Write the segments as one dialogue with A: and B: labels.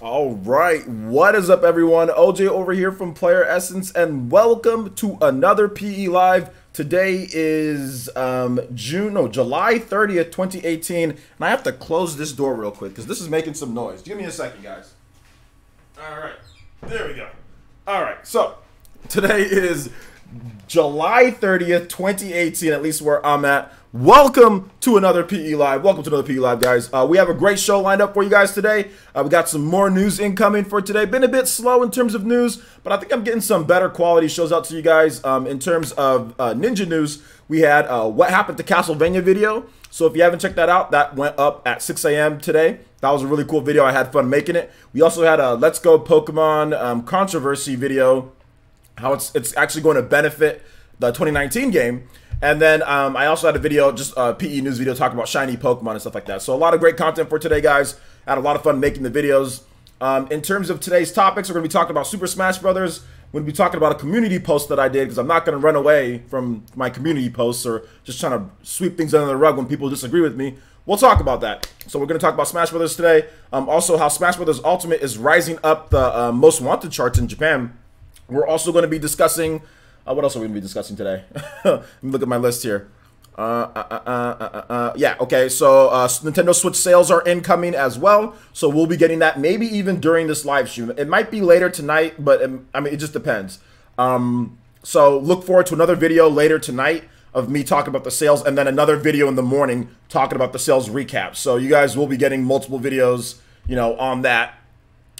A: All right, what is up, everyone? OJ over here from Player Essence, and welcome to another PE Live. Today is July 30th, 2018, and I have to close this door real quick because this is making some noise. Give me a second, guys. All right, there we go. All right, so today is July 30th, 2018, at least where I'm at. Welcome to another PE Live. Welcome to another PE Live, guys. We have a great show lined up for you guys today. We got some more news incoming for today. Been a bit slow in terms of news, but I think I'm getting some better quality shows out to you guys. In terms of Ninja news, we had What Happened to Castlevania video. So if you haven't checked that out, that went up at 6 a.m. today. That was a really cool video. I had fun making it. We also had a Let's Go Pokemon controversy video, how it's actually going to benefit the 2019 game. And then I also had a video, just a PE news video, talking about shiny Pokemon and stuff like that. So a lot of great content for today, guys. I had a lot of fun making the videos. In terms of today's topics, we're going to be talking about Super Smash Brothers. We're going to be talking about a community post that I did, because I'm not going to run away from my community posts or just trying to sweep things under the rug when people disagree with me. We'll talk about that. So we're going to talk about Smash Brothers today. Also, how Smash Brothers Ultimate is rising up the most wanted charts in Japan. We're also going to be discussing... what else are we going to be discussing today? Let me look at my list here. Yeah, okay, so Nintendo Switch sales are incoming as well. So we'll be getting that maybe even during this live stream. It might be later tonight, but I mean, it just depends. So look forward to another video later tonight of me talking about the sales, and then another video in the morning talking about the sales recap. So you guys will be getting multiple videos, you know, on that.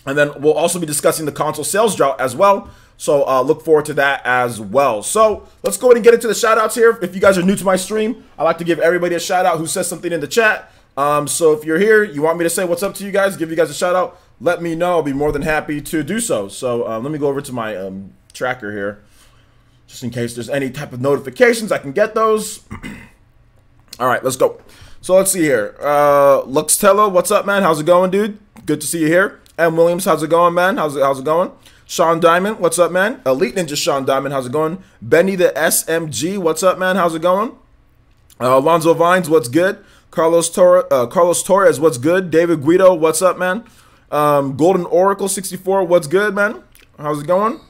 A: And then we'll also be discussing the console sales drought as well. So look forward to that as well. So let's go ahead and get into the shout outs here. If you guys are new to my stream, I like to give everybody a shout out who says something in the chat. So if you're here, you want me to say what's up to you guys, give you guys a shout out, let me know. I'll be more than happy to do so. So let me go over to my tracker here, just in case there's any type of notifications, I can get those. All right, let's go. So let's see here. Luxtello, what's up, man? How's it going, dude? Good to see you here. M. Williams, how's it going, man? How's it going? Sean Diamond, what's up, man? Elite Ninja Sean Diamond, how's it going? Benny the SMG, what's up, man? How's it going? Alonzo Vines, what's good? Carlos Torres, what's good? David Guido, what's up, man? Golden Oracle 64, what's good, man? How's it going?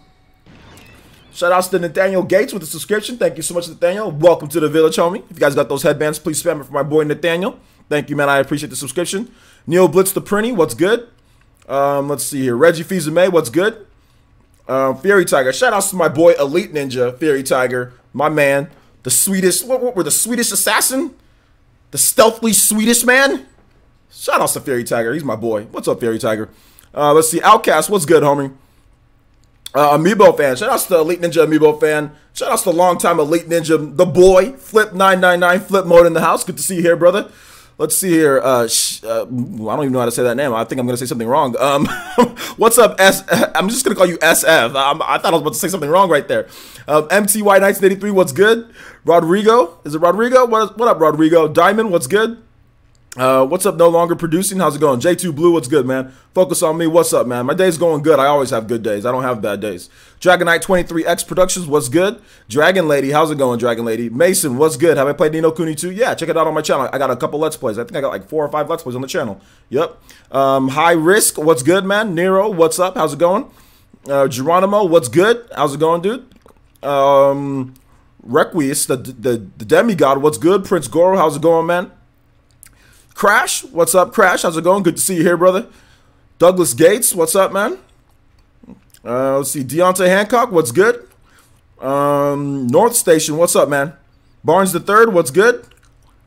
A: Shout outs to Nathaniel Gates with the subscription. Thank you so much, Nathaniel. Welcome to the village, homie. If you guys got those headbands, please spam it for my boy Nathaniel. Thank you, man. I appreciate the subscription. Neil Blitz the Prinny, what's good? Let's see here. Reggie Fizame, what's good? Fairy Tiger. Shout outs to my boy Elite Ninja, Fairy Tiger, my man, the Swedish. What were the Swedish assassin? The stealthily Swedish man? Shout outs to Fairy Tiger. He's my boy. What's up, Fairy Tiger? Let's see. Outcast, what's good, homie? Amiibo fan. Shout outs to Elite Ninja Amiibo fan. Shout outs to longtime Elite Ninja, the boy, Flip999, Flip Mode in the house. Good to see you here, brother. Let's see here. I don't even know how to say that name. I think I'm going to say something wrong. What's up, I'm just going to call you SF. I thought I was about to say something wrong right there. MTY1983, what's good? Rodrigo. Is it Rodrigo? What up, Rodrigo? Diamond, what's good? What's up, No Longer Producing? How's it going? J2 Blue, what's good, man? Focus on me. What's up, man? My day's going good. I always have good days. I don't have bad days. Dragonite23X Productions, what's good? Dragon Lady, how's it going, Dragon Lady? Mason, what's good? Have I played Nino Kuni 2? Yeah, check it out on my channel. I got a couple Let's Plays. I think I got like 4 or 5 Let's Plays on the channel. Yep. High Risk, what's good, man? Nero, what's up? How's it going? Geronimo, what's good? How's it going, dude? Requies, the demigod, what's good? Prince Goro, how's it going, man? Crash, what's up, Crash? How's it going? Good to see you here, brother. Douglas Gates, what's up, man? Let's see, Deontay Hancock, what's good? North Station, what's up, man? Barnes the Third, what's good?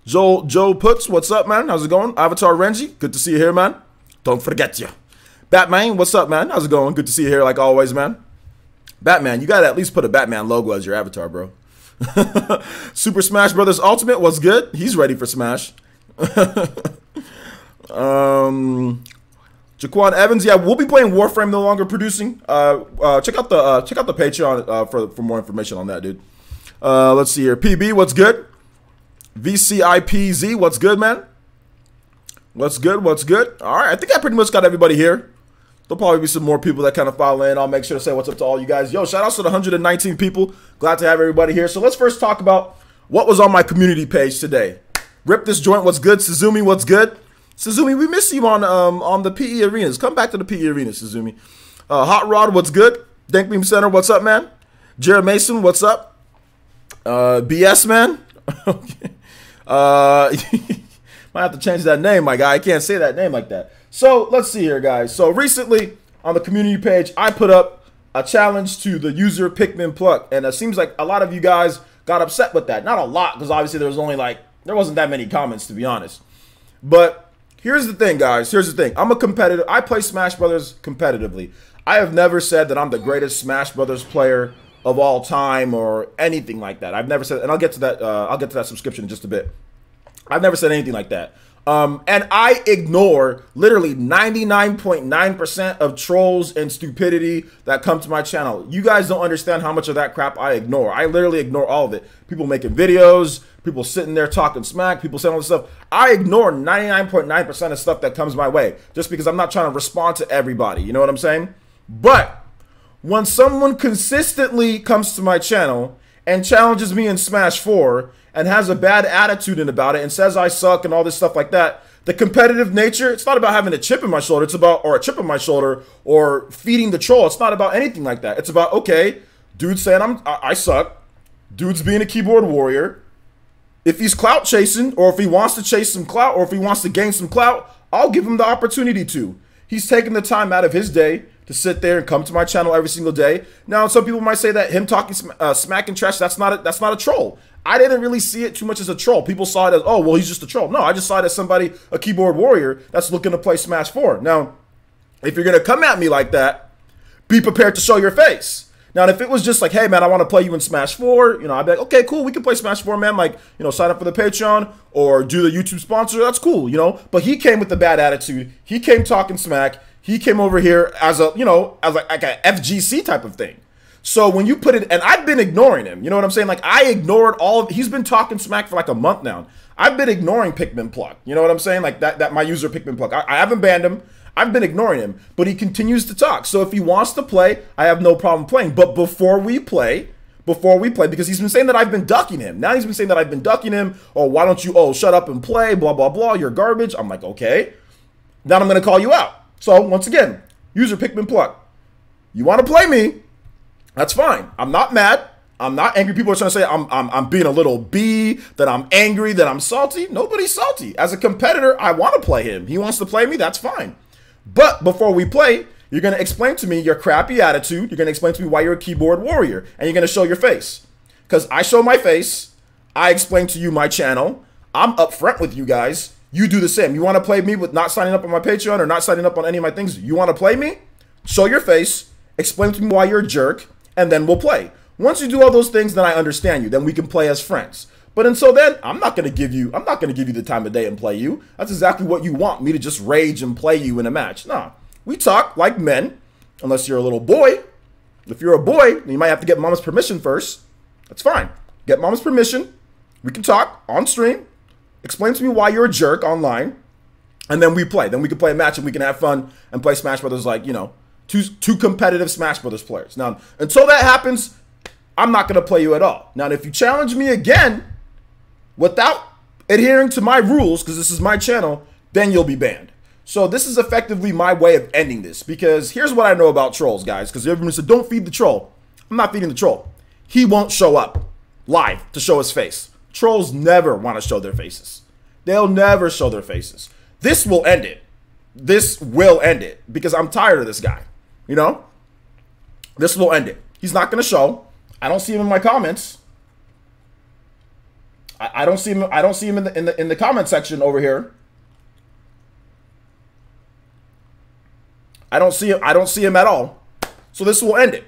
A: Joe Putz, what's up, man? How's it going? Avatar Renji, good to see you here, man. Don't forget you. Batman, what's up, man? How's it going? Good to see you here, like always, man. Batman, you gotta at least put a Batman logo as your avatar, bro. Super Smash Brothers Ultimate, what's good? He's ready for Smash. Jaquan Evans, yeah, we'll be playing Warframe, No Longer Producing. Check out the Patreon for more information on that, dude. Let's see here. PB, what's good? VCIPZ, what's good, man? What's good? What's good? All right, I think I pretty much got everybody here. There'll probably be some more people that kind of follow in. I'll make sure to say what's up to all you guys. Yo, shout out to the 119 people. Glad to have everybody here. So let's first talk about what was on my community page today. Rip This Joint, what's good? Suzumi, what's good? Suzumi, we miss you on the PE arenas. Come back to the PE arenas, Suzumi. Hot Rod, what's good? Dank Beam Center, what's up, man? Jared Mason, what's up? BS, man. Okay. Might have to change that name, my guy. I can't say that name like that. So let's see here, guys. So recently on the community page, I put up a challenge to the user Pikmin Pluck, and it seems like a lot of you guys got upset with that. Not a lot, because obviously there wasn't that many comments, to be honest. But here's the thing, guys. Here's the thing. I'm a competitor. I play Smash Brothers competitively. I have never said that I'm the greatest Smash Brothers player of all time or anything like that. I've never said, and I'll get to that. I'll get to that subscription in just a bit. I've never said anything like that. And I ignore literally 99.9% of trolls and stupidity that come to my channel. You guys don't understand how much of that crap I ignore. I literally ignore all of it. People making videos, people sitting there talking smack, people saying all this stuff. I ignore 99.9% of stuff that comes my way just because I'm not trying to respond to everybody. You know what I'm saying? But when someone consistently comes to my channel and challenges me in Smash 4 and has a bad attitude about it and says I suck and all this stuff like that, the competitive nature, it's not about having a chip in my shoulder. It's about, or a chip in my shoulder, or feeding the troll. It's not about anything like that. It's about, okay, dude's saying I suck. Dude's being a keyboard warrior. If he's clout chasing, or if he wants to chase some clout, or if he wants to gain some clout, I'll give him the opportunity to. He's taking the time out of his day to sit there and come to my channel every single day. Now, some people might say that him talking smack and trash, that's not a troll. I didn't really see it too much as a troll. People saw it as, oh, well, he's just a troll. No, I just saw it as somebody, a keyboard warrior that's looking to play Smash 4. Now, if you're going to come at me like that, be prepared to show your face. Now, if it was just like, hey, man, I want to play you in Smash 4, I'd be like, okay, cool, we can play Smash 4, man. Like, sign up for the Patreon or do the YouTube sponsor. That's cool, But he came with the bad attitude. He came talking smack. He came over here as a, as like a FGC type of thing. So when you put it, and I've been ignoring him, you know what I'm saying? Like, I ignored he's been talking smack for like a month now. I've been ignoring Pikmin Pluck. You know what I'm saying? Like that my user Pikmin Pluck. I haven't banned him. I've been ignoring him, but he continues to talk. So if he wants to play, I have no problem playing. But before we play, because he's been saying that I've been ducking him. Now he's been saying that I've been ducking him. Oh, why don't you, shut up and play, blah, blah, blah, you're garbage. I'm like, okay. Then I'm going to call you out. So once again, user Pikmin Pluck. You want to play me? That's fine. I'm not mad. I'm not angry. People are trying to say I'm being a little B, that I'm angry, that I'm salty. Nobody's salty. As a competitor, I want to play him. He wants to play me. That's fine. But before we play, you're going to explain to me your crappy attitude. You're going to explain to me why you're a keyboard warrior. And you're going to show your face. Because I show my face. I explain to you my channel. I'm upfront with you guys. You do the same. You want to play me with not signing up on my Patreon or not signing up on any of my things? You want to play me? Show your face. Explain to me why you're a jerk. And then we'll play. Once you do all those things, then I understand you. Then we can play as friends. But until then, I'm not gonna give you the time of day and play you. That's exactly what you want, me to just rage and play you in a match. Nah. We talk like men, unless you're a little boy. If you're a boy, you might have to get mama's permission first. That's fine. Get mama's permission. We can talk on stream. Explain to me why you're a jerk online. And then we play. Then we can play a match and we can have fun and play Smash Brothers like, two competitive Smash Brothers players. Now, until that happens, I'm not going to play you at all. Now, if you challenge me again without adhering to my rules, because this is my channel, then you'll be banned. So this is effectively my way of ending this, because here's what I know about trolls, guys, because everyone said, don't feed the troll. I'm not feeding the troll. He won't show up live to show his face. Trolls never want to show their faces. They'll never show their faces. This will end it. This will end it, because I'm tired of this guy. This will end it. He's not going to show. I don't see him in my comments. I don't see him. I don't see him in the comment section over here. I don't see him. I don't see him at all. So this will end it.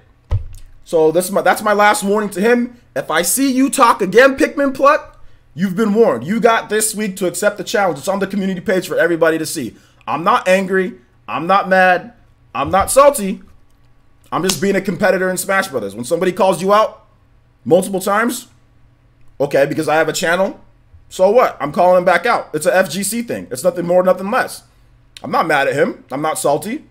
A: So that's my last warning to him. If I see you talk again, Pikmin Pluck, you've been warned. You got this week to accept the challenge. It's on the community page for everybody to see. I'm not angry. I'm not mad. I'm not salty. I'm just being a competitor in Smash Brothers. When somebody calls you out multiple times, okay, because I have a channel, so what? I'm calling him back out. It's an FGC thing. It's nothing more, nothing less. I'm not mad at him. I'm not salty.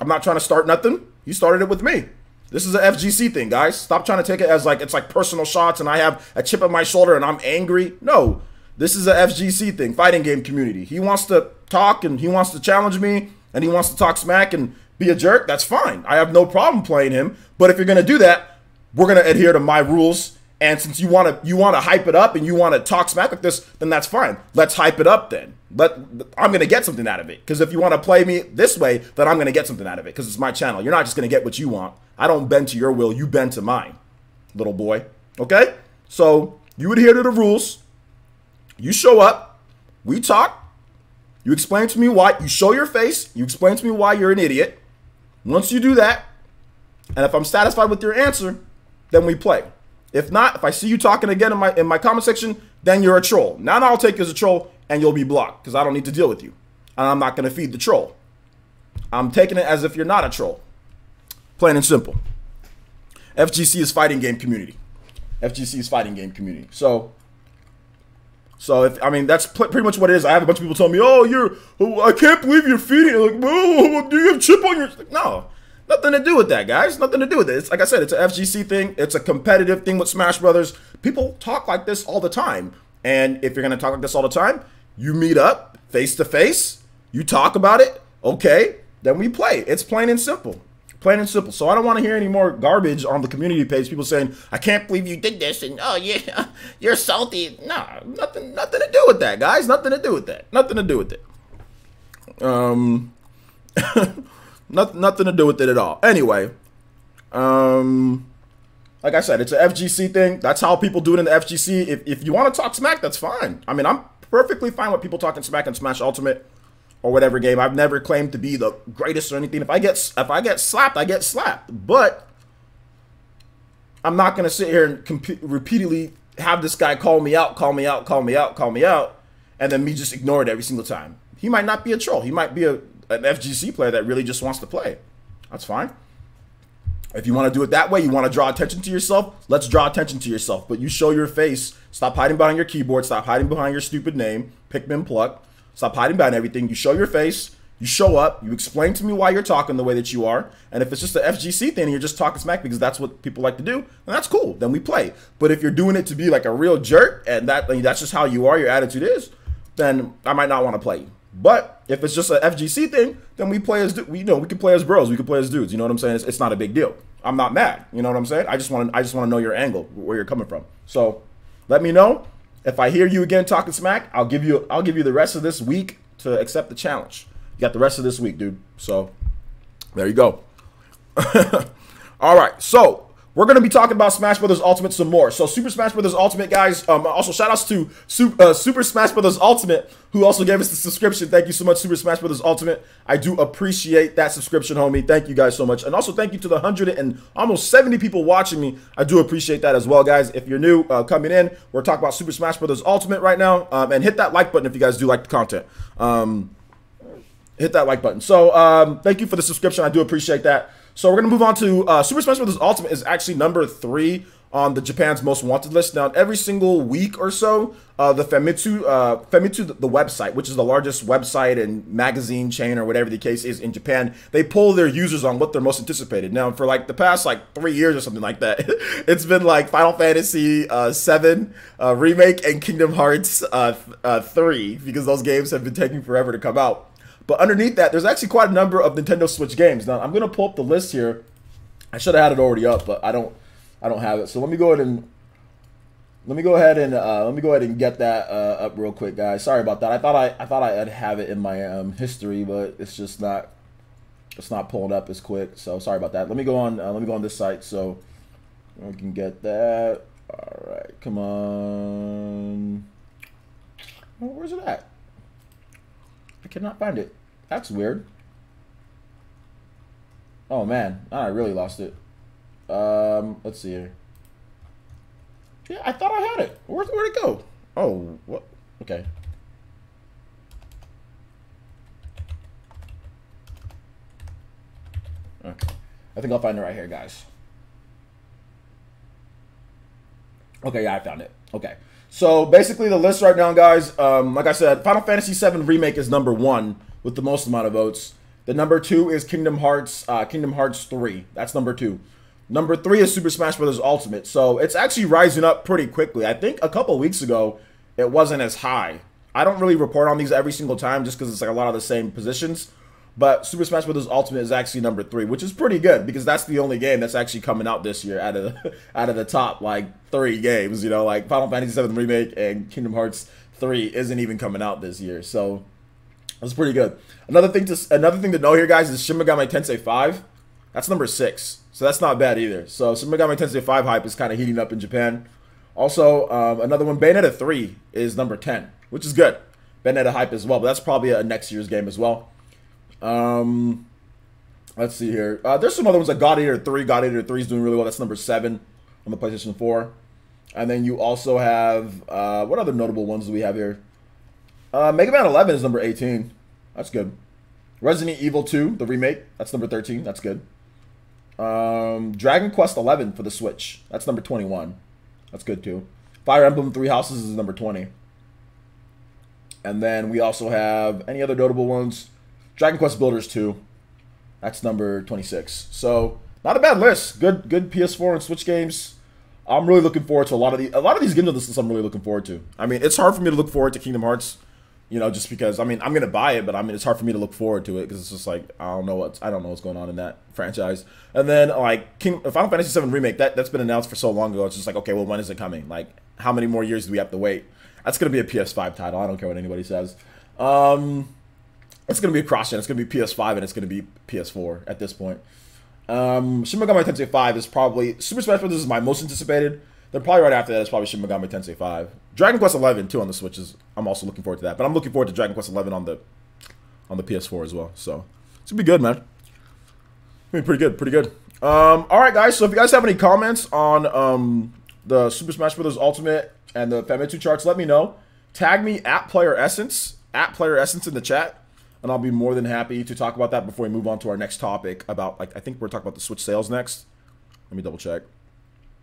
A: I'm not trying to start nothing. He started it with me. This is an FGC thing, guys. Stop trying to take it as like it's like personal shots and I have a chip on my shoulder and I'm angry. No, this is an FGC thing, fighting game community. He wants to talk and he wants to challenge me and he wants to talk smack and be a jerk, that's fine. I have no problem playing him. But if you're going to do that, we're going to adhere to my rules. And since you want to hype it up and you want to talk smack like this, then that's fine. Let's hype it up then. I'm going to get something out of it. Because if you want to play me this way, then I'm going to get something out of it. Because it's my channel. You're not just going to get what you want. I don't bend to your will. You bend to mine, little boy. Okay? So you adhere to the rules. You show up. We talk. You explain to me why. You show your face. You explain to me why you're an idiot. Once you do that, and if I'm satisfied with your answer, then we play. If not, if I see you talking again in my comment section, then you're a troll. Now I'll take you as a troll and you'll be blocked because I don't need to deal with you. And I'm not going to feed the troll. I'm taking it as if you're not a troll. Plain and simple. FGC is fighting game community. FGC is fighting game community. So that's pretty much what it is. I have a bunch of people telling me, "Oh, I can't believe you're feeding." Like, "Oh, do you have chip on your?" No, nothing to do with that, guys. Nothing to do with it. It's like I said, it's an FGC thing. It's a competitive thing with Smash Brothers. People talk like this all the time, and if you're gonna talk like this all the time, you meet up face to face. You talk about it. Okay, then we play. It's plain and simple. Plain and simple. So I don't want to hear any more garbage on the community page. People saying, "I can't believe you did this," and "Oh yeah, you're salty." Nah, nothing to do with that, guys. Nothing to do with that. Nothing to do with it. Nothing to do with it at all. Anyway, like I said, it's an FGC thing. That's how people do it in the FGC. If you want to talk smack, that's fine. I mean, I'm perfectly fine with people talking smack in Smash Ultimate or whatever game. I've never claimed to be the greatest or anything. If I get slapped, I get slapped. But I'm not gonna sit here and repeatedly have this guy call me out, and then me just ignore it every single time. He might not be a troll. He might be an FGC player that really just wants to play. That's fine. If you want to do it that way, you want to draw attention to yourself, let's draw attention to yourself. But you show your face. Stop hiding behind your keyboard. Stop hiding behind your stupid name, Pikmin Pluck. Stop hiding behind everything. You show your face. You show up. You explain to me why you're talking the way that you are. And if it's just an FGC thing and you're just talking smack because that's what people like to do, then that's cool. Then we play. But if you're doing it to be like a real jerk and that's just how you are, your attitude is, then I might not want to play you. But if it's just an FGC thing, then we play as we can play as bros. We can play as dudes. You know what I'm saying? It's not a big deal. I'm not mad. You know what I'm saying? I just want to know your angle, where you're coming from. So let me know. If I hear you again talking smack, I'll give you the rest of this week to accept the challenge. You got the rest of this week, dude. So there you go. All right. So we're going to be talking about Smash Brothers Ultimate some more. So Super Smash Brothers Ultimate, guys. Also, shout outs to Super Smash Brothers Ultimate, who also gave us the subscription. Thank you so much, Super Smash Brothers Ultimate. I do appreciate that subscription, homie. Thank you guys so much. And also thank you to the 100 and almost 70 people watching me. I do appreciate that as well, guys. If you're new coming in, we're talking about Super Smash Brothers Ultimate right now. And hit that like button if you guys do like the content. Hit that like button. So thank you for the subscription. I do appreciate that. So we're going to move on to Super Smash Bros. Ultimate is actually number 3 on the Japan's Most Wanted list. Now, every single week or so, the Famitsu, the website, which is the largest website and magazine chain or whatever the case is in Japan, they poll their users on what they're most anticipated. Now, for like the past 3 years or something like that, it's been like Final Fantasy 7 Remake and Kingdom Hearts 3, because those games have been taking forever to come out. But underneath that, there's actually quite a number of Nintendo Switch games. Now, I'm gonna pull up the list here. I should have had it already up, but I don't have it. So let me go ahead and get that up real quick, guys. Sorry about that. I thought I'd have it in my history, but it's not pulling up as quick. So sorry about that. Let me go on this site so we can get that. All right, come on. Oh, where's it at? I cannot find it. That's weird. Oh man, I really lost it. Let's see here. Yeah, I thought I had it. Where'd it go? Oh, what? Okay. Okay. I think I'll find it right here, guys. Okay, yeah, I found it. Okay. So basically the list right now, guys, like I said, Final Fantasy VII Remake is number 1 with the most amount of votes. The number 2 is Kingdom Hearts 3. That's number 2. Number 3 is Super Smash Bros. Ultimate. So it's actually rising up pretty quickly. I think a couple weeks ago, it wasn't as high. I don't really report on these every single time just because it's like a lot of the same positions. But Super Smash Bros. Ultimate is actually number 3, which is pretty good because that's the only game that's actually coming out this year out of the top like 3 games. You know, like Final Fantasy VII Remake and Kingdom Hearts 3 isn't even coming out this year, so that's pretty good. Another thing to know here, guys, is Shin Megami Tensei 5. That's number 6, so that's not bad either. So Shin Megami Tensei 5 hype is kind of heating up in Japan. Also, another one, Bayonetta 3 is number 10, which is good. Bayonetta hype as well, but that's probably a next year's game as well. Let's see here. There's some other ones like God Eater 3. God Eater 3 is doing really well. That's number 7 on the PlayStation 4. And then you also have, what other notable ones do we have here? Mega Man 11 is number 18. That's good. Resident Evil 2, the remake. That's number 13. That's good. Dragon Quest 11 for the Switch. That's number 21. That's good too. Fire Emblem 3 Houses is number 20. And then we also have any other notable ones. Dragon Quest Builders 2. That's number 26. So not a bad list. Good PS4 and Switch games. I'm really looking forward to a lot of these games on this list. I'm really looking forward to. I mean, it's hard for me to look forward to Kingdom Hearts, you know, just because I mean I'm gonna buy it, but I mean it's hard for me to look forward to it because it's just like I don't know what's going on in that franchise. And then like Final Fantasy VII Remake that's been announced for so long ago. It's just like, okay, well, when is it coming? Like how many more years do we have to wait? That's gonna be a PS5 title. I don't care what anybody says. It's gonna be a cross-gen. It's gonna be PS5 and it's gonna be PS4 at this point. Shin Megami Tensei 5 is probably Super Smash Bros. Is my most anticipated. Then probably right after that is probably Shin Megami Tensei 5. Dragon Quest 11 too on the Switch is I'm also looking forward to that. But I'm looking forward to Dragon Quest 11 on the PS4 as well. So it's gonna be good, man. It's gonna be pretty good, pretty good. All right, guys. So if you guys have any comments on the Super Smash Bros. Ultimate and the Famitsu charts, let me know. Tag me at Player Essence in the chat. And I'll be more than happy to talk about that before we move on to our next topic about, like, I think we're talking about the Switch sales next. Let me double check.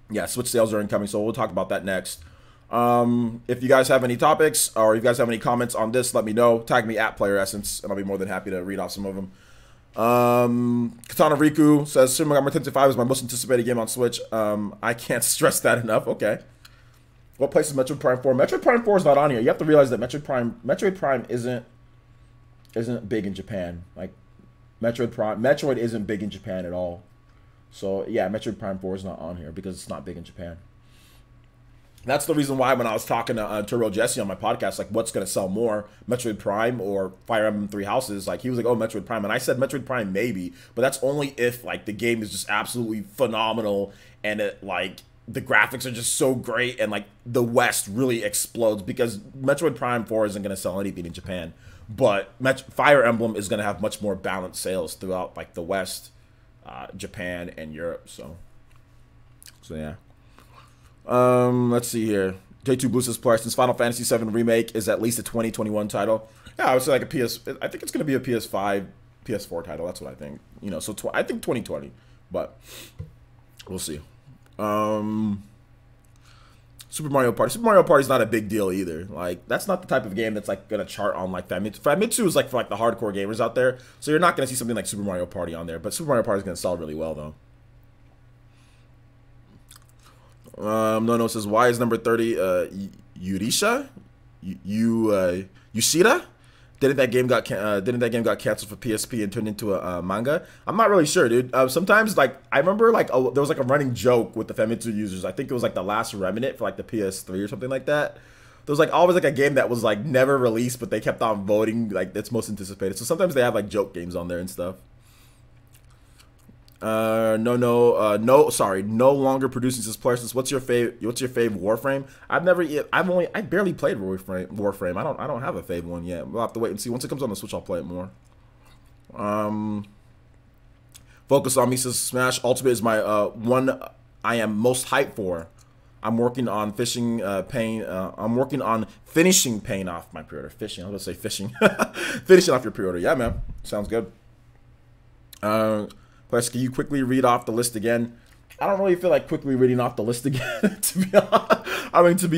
A: Yeah, Switch sales are incoming, so we'll talk about that next. If you guys have any topics or if you guys have any comments on this, let me know. Tag me at Player Essence, and I'll be more than happy to read off some of them. Katana Riku says, Shin Megami Tensei 5 is my most anticipated game on Switch. I can't stress that enough. Okay. What place is Metroid Prime 4? Metroid Prime 4 is not on here. You have to realize that Metroid Prime isn't big in Japan. Like Metroid isn't big in Japan at all. So yeah, Metroid Prime 4 is not on here because it's not big in Japan. That's the reason why when I was talking to Turbo Jesse on my podcast, like what's gonna sell more, Metroid Prime or Fire Emblem 3 Houses? Like he was like, oh, Metroid Prime, and I said Metroid Prime maybe, but that's only if like the game is just absolutely phenomenal and it like the graphics are just so great and like the West really explodes, because Metroid Prime 4 isn't gonna sell anything in Japan. But Fire Emblem is going to have much more balanced sales throughout like the West, Japan, and Europe. So yeah. Let's see here. J2 Blue says, since Final Fantasy VII Remake is at least a 2021 title. Yeah, I would say like I think it's going to be a PS5, PS4 title. That's what I think. You know, so I think 2020, but we'll see. Super Mario Party. Super Mario Party is not a big deal either. Like that's not the type of game that's like gonna chart on like Famitsu. Famitsu is like for like the hardcore gamers out there. So you're not gonna see something like Super Mario Party on there. But Super Mario Party is gonna sell really well though. No says, why is number 30 Yurisha? Yushida? Didn't that game got canceled for PSP and turned into a manga? I'm not really sure, dude. Sometimes, like, I remember, like, there was, like, a running joke with the Famitsu users. I think it was, like, the last remnant for, like, the PS3 or something like that. There was, like, always, like, a game that was, like, never released, but they kept on voting, like, that's most anticipated. So sometimes they have, like, joke games on there and stuff. No longer producing this Parsons. What's your fave Warframe? I barely played Warframe. I don't have a fave one yet. We'll have to wait and see. Once it comes on the Switch, I'll play it more. Focus on me says, Smash Ultimate is my one I am most hyped for. I'm working on finishing paying off my pre-order. Fishing. I was gonna say fishing. Finishing off your pre-order. Yeah, man. Sounds good. Plus, can you quickly read off the list again? I don't really feel like quickly reading off the list again, to be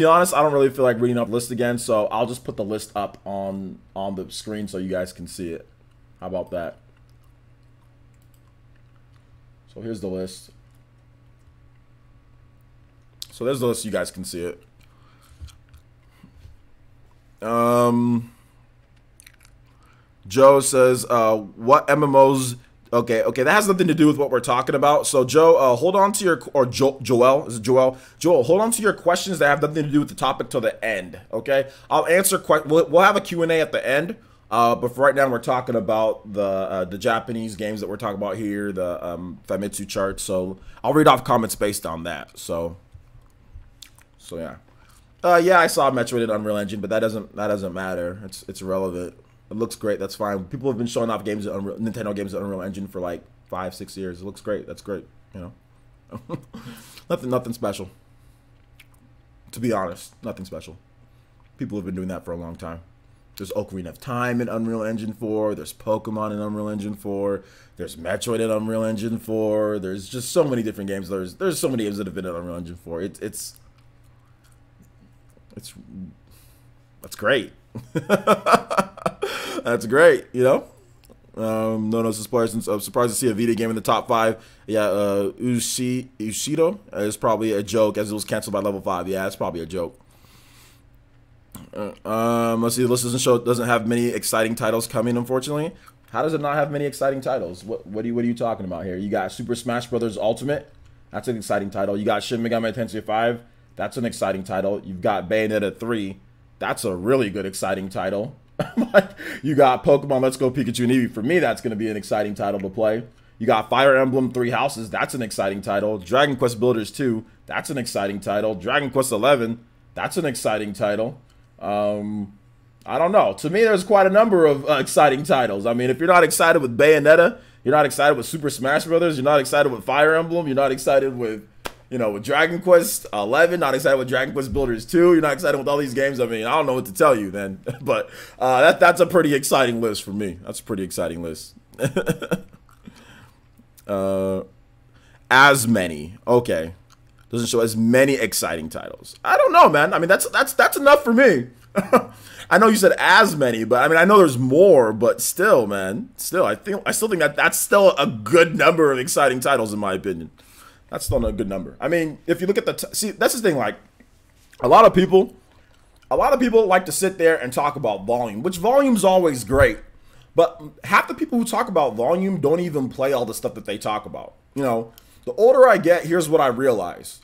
A: honest. I don't really feel like reading off the list again, so I'll just put the list up on the screen so you guys can see it. How about that? So here's the list. So there's the list, you guys can see it. Joe says, what MMOs? Okay, that has nothing to do with what we're talking about. So, Joe, hold on to your, or Joel, is it Joel? Joel, hold on to your questions that have nothing to do with the topic till the end, okay? I'll answer, we'll have a Q&A at the end, but for right now, we're talking about the Japanese games that we're talking about here, the Famitsu chart. So, I'll read off comments based on that. So yeah. Yeah, I saw Metroid in Unreal Engine, but that doesn't matter. It's irrelevant. It looks great. That's fine. People have been showing off games, Nintendo games in Unreal Engine for like 5-6 years. It looks great. That's great. You know, nothing special. To be honest, nothing special. People have been doing that for a long time. There's Ocarina of Time in Unreal Engine 4. There's Pokemon in Unreal Engine 4. There's Metroid in Unreal Engine 4. There's just so many different games. There's so many games that have been in Unreal Engine 4. That's great. That's great, you know. No surprise. I'm surprised to see a Vita game in the top 5. Yeah, Ushido is probably a joke as it was canceled by level 5. Yeah, it's probably a joke. Let's see. The list doesn't have many exciting titles coming, unfortunately. How does it not have many exciting titles? What are you talking about here? You got Super Smash Bros. Ultimate. That's an exciting title. You got Shin Megami Tensei 5. That's an exciting title. You've got Bayonetta 3. That's a really good, exciting title. You got Pokemon Let's Go Pikachu and Eevee. For me, that's going to be an exciting title to play. You got Fire Emblem 3 Houses. That's an exciting title. Dragon Quest Builders 2. That's an exciting title. Dragon Quest 11. That's an exciting title. I don't know. To me, there's quite a number of exciting titles. I mean, if you're not excited with Bayonetta, you're not excited with Super Smash Brothers, you're not excited with Fire Emblem, you're not excited with, you know, with Dragon Quest 11, not excited with Dragon Quest Builders 2, you're not excited with all these games. I mean, I don't know what to tell you then. But that's a pretty exciting list for me. That's a pretty exciting list. As many. Okay. Doesn't show as many exciting titles. I don't know, man. I mean, that's enough for me. I know you said as many, but I mean, I know there's more, but still, man. Still, I still think that's still a good number of exciting titles, in my opinion. That's still a good number. I mean, if you look at see, that's the thing. Like, a lot of people like to sit there and talk about volume, which volume's always great. But half the people who talk about volume don't even play all the stuff that they talk about. You know, the older I get, here's what I realize.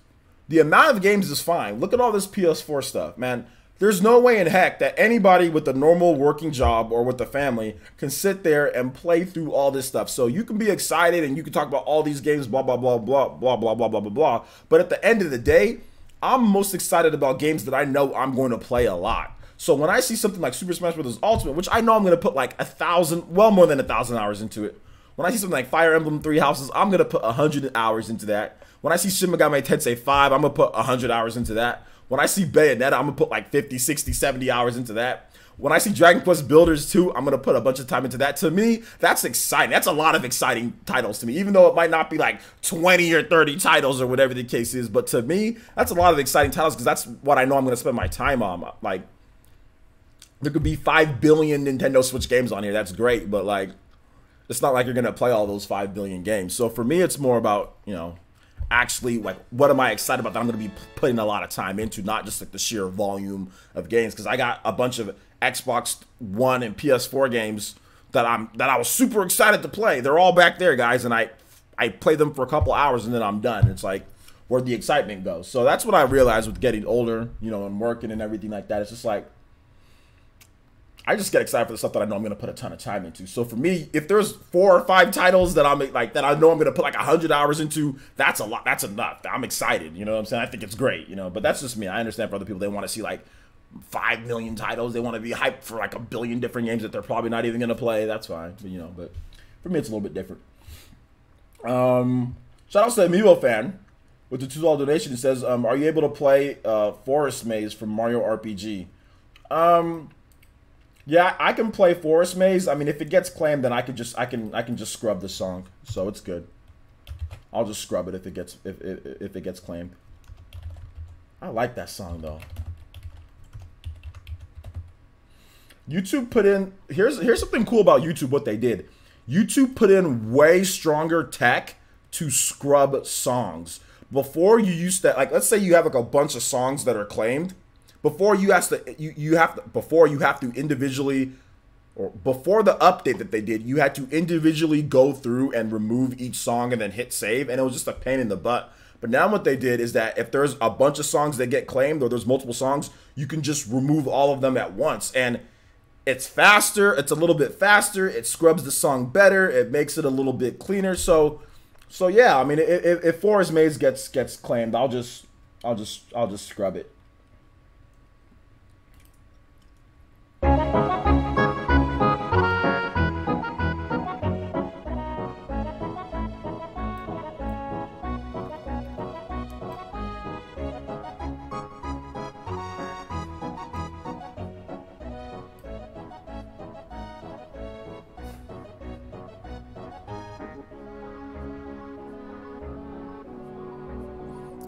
A: The amount of games is fine. Look at all this PS4 stuff, man. There's no way in heck that anybody with a normal working job or with a family can sit there and play through all this stuff. So you can be excited and you can talk about all these games, blah, blah, blah, blah, blah, blah, blah, blah, blah, blah. But at the end of the day, I'm most excited about games that I know I'm going to play a lot. So when I see something like Super Smash Bros. Ultimate, which I know I'm going to put like 1,000, well more than 1,000 hours into it. When I see something like Fire Emblem 3 Houses, I'm going to put 100 hours into that. When I see Shin Megami Tensei 5, I'm going to put 100 hours into that. When I see Bayonetta, I'm going to put like 50, 60, 70 hours into that. When I see Dragon Quest Builders 2, I'm going to put a bunch of time into that. To me, that's exciting. That's a lot of exciting titles to me, even though it might not be like 20 or 30 titles or whatever the case is. But to me, that's a lot of exciting titles because that's what I know I'm going to spend my time on. Like, there could be 5 billion Nintendo Switch games on here. That's great, but like, it's not like you're going to play all those 5 billion games. So for me, it's more about, you know, actually, like, what am I excited about that I'm going to be putting a lot of time into, not just like the sheer volume of games. Because I got a bunch of Xbox One and PS4 games that I was super excited to play. They're all back there, guys, and I play them for a couple hours and then I'm done. It's like where the excitement goes. So that's what I realized with getting older, you know, and working and everything like that. It's just like, I just get excited for the stuff that I know I'm going to put a ton of time into. So for me, if there's 4 or 5 titles that I'm like, that I know I'm going to put like 100 hours into, that's a lot. That's enough. I'm excited. You know what I'm saying? I think it's great, you know, but that's just me. I understand for other people, they want to see like 5 million titles. They want to be hyped for like a billion different games that they're probably not even going to play. That's fine. But, you know, but for me, it's a little bit different. Shout out to Amiibo fan with the $2 donation. It says, are you able to play Forest Maze from Mario RPG? Yeah, I can play Forest Maze. I mean, if it gets claimed, then I can just scrub the song, so it's good. I'll just scrub it if it gets claimed. I like that song though. YouTube put in here's something cool about YouTube. What they did, YouTube put in way stronger tech to scrub songs. Before you used to, like, let's say you have like a bunch of songs that are claimed. before you have to individually, or before the update that they did, you had to individually go through and remove each song and then hit save, and it was just a pain in the butt. But now what they did is that if there's a bunch of songs that get claimed, or there's multiple songs, you can just remove all of them at once. And it's faster, it's a little bit faster, it scrubs the song better, it makes it a little bit cleaner. So yeah, I mean, if Forest Maze gets claimed, I'll just scrub it.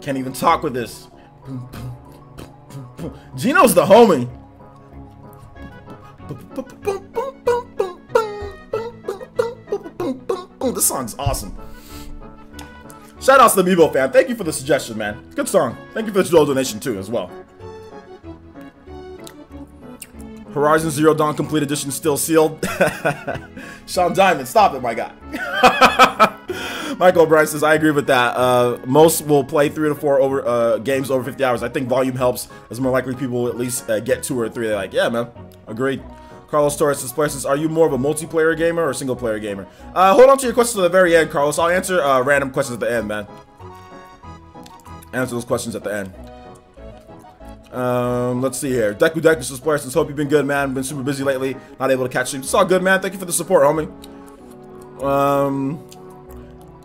A: Can't even talk with this. Gino's the homie. This song's awesome. Shout out to the Meebo fan. Thank you for the suggestion, man. Good song. Thank you for the donation too, as well. Horizon Zero Dawn Complete Edition still sealed. Sean Diamond, stop it, my guy. Michael O'Brien says, I agree with that. Most will play 3 to 4 games over 50 hours. I think volume helps, as more likely people will at least get 2 or 3. They're like, yeah, man. Agreed. Carlos Torres says, are you more of a multiplayer gamer or single player gamer? Hold on to your questions to the very end, Carlos. I'll answer random questions at the end, man. Answer those questions at the end. Let's see here. Deku says, hope you've been good, man. Been super busy lately. Not able to catch you. It's all good, man. Thank you for the support, homie.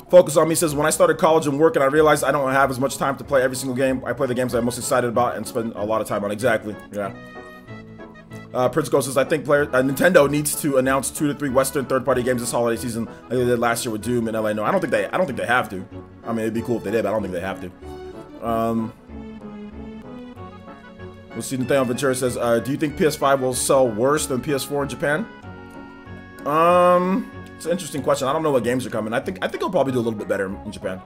A: Focus on Me says, when I started college and work and I realized I don't have as much time to play every single game, I play the games I'm most excited about and spend a lot of time on. Exactly. Yeah. Prince Ghost says, I think Nintendo needs to announce 2 to 3 Western third-party games this holiday season, like they did last year with Doom and LA. No, I don't think they have to. I mean, it'd be cool if they did, but I don't think they have to. We'll see. Nathaniel Ventura says, do you think PS5 will sell worse than PS4 in Japan? It's an interesting question. I don't know what games are coming. I think it'll probably do a little bit better in Japan.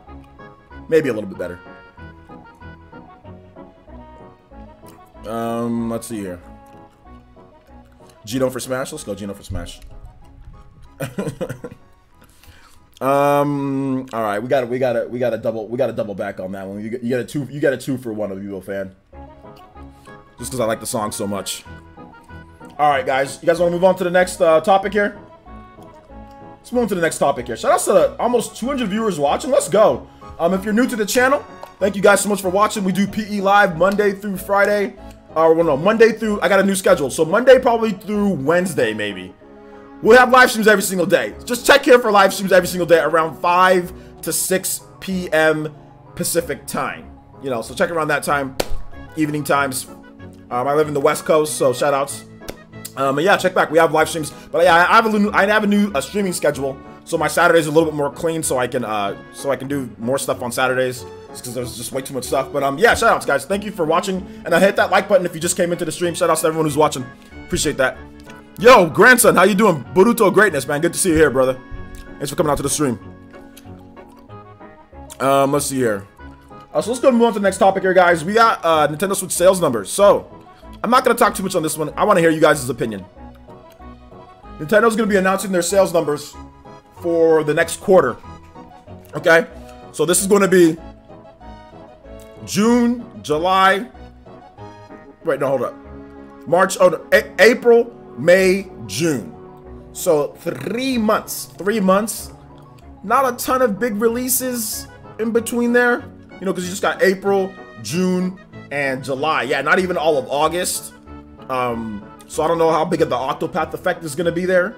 A: Maybe a little bit better. Let's see here. Gino for Smash. Let's go Gino for Smash. All right, we gotta double back on that one. You get a two for one of you, fan. Just because I like the song so much. All right, guys. You guys want to move on to the next topic here? Let's move on to the next topic here. Shout out to almost 200 viewers watching. Let's go. If you're new to the channel, thank you guys so much for watching. We do PE live Monday through Friday. Well, no, Monday through, I got a new schedule. So Monday probably through Wednesday, maybe. We'll have live streams every single day. Just check here for live streams every single day around 5 to 6 p.m. Pacific time. You know, so check around that time, evening times. I live in the West Coast, so shout outs. Yeah, check back. We have live streams, but yeah, I have a new streaming schedule, so my Saturdays are a little bit more clean, so I can do more stuff on Saturdays, because there's just way too much stuff. But yeah, shout outs, guys. Thank you for watching, and hit that like button if you just came into the stream. Shout outs to everyone who's watching. Appreciate that. Yo, grandson, how you doing? Boruto greatness, man. Good to see you here, brother. Thanks for coming out to the stream. Let's see here. So let's go move on to the next topic here, guys. We got Nintendo Switch sales numbers. So I'm not going to talk too much on this one. I want to hear you guys' opinion. Nintendo's going to be announcing their sales numbers for the next quarter. Okay? So this is going to be June, July. Wait, no, hold up. March, oh, no, April, May, June. So 3 months. 3 months. Not a ton of big releases in between there. You know, because you just got April, June, and July. Yeah, not even all of August. So I don't know how big of the Octopath effect is going to be there.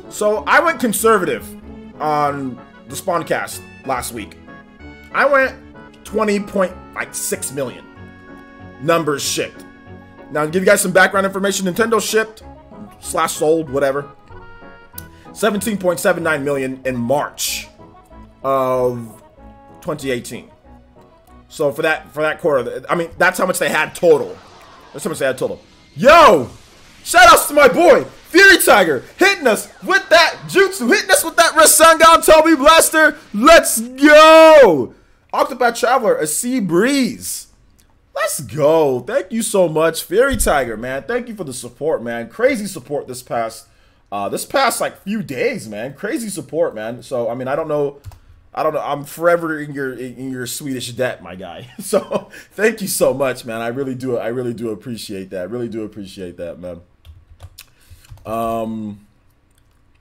A: So I went conservative on the Spawncast last week. I went 20.6 million numbers shipped. Now to give you guys some background information, Nintendo shipped / sold, whatever, 17.79 million in March of 2018. So for that quarter, I mean, that's how much they had total. That's how much they had total. Yo! Shout outs to my boy, Fury Tiger, hitting us with that jutsu, hitting us with that Rasengan Toby Blaster. Let's go! Octopath Traveler, a sea breeze. Let's go. Thank you so much, Fairy Tiger, man. Thank you for the support, man. Crazy support this past like few days, man. Crazy support, man. So I mean, I don't know. I'm forever in your Swedish debt, my guy. So thank you so much, man. I really do appreciate that. Really do appreciate that, man.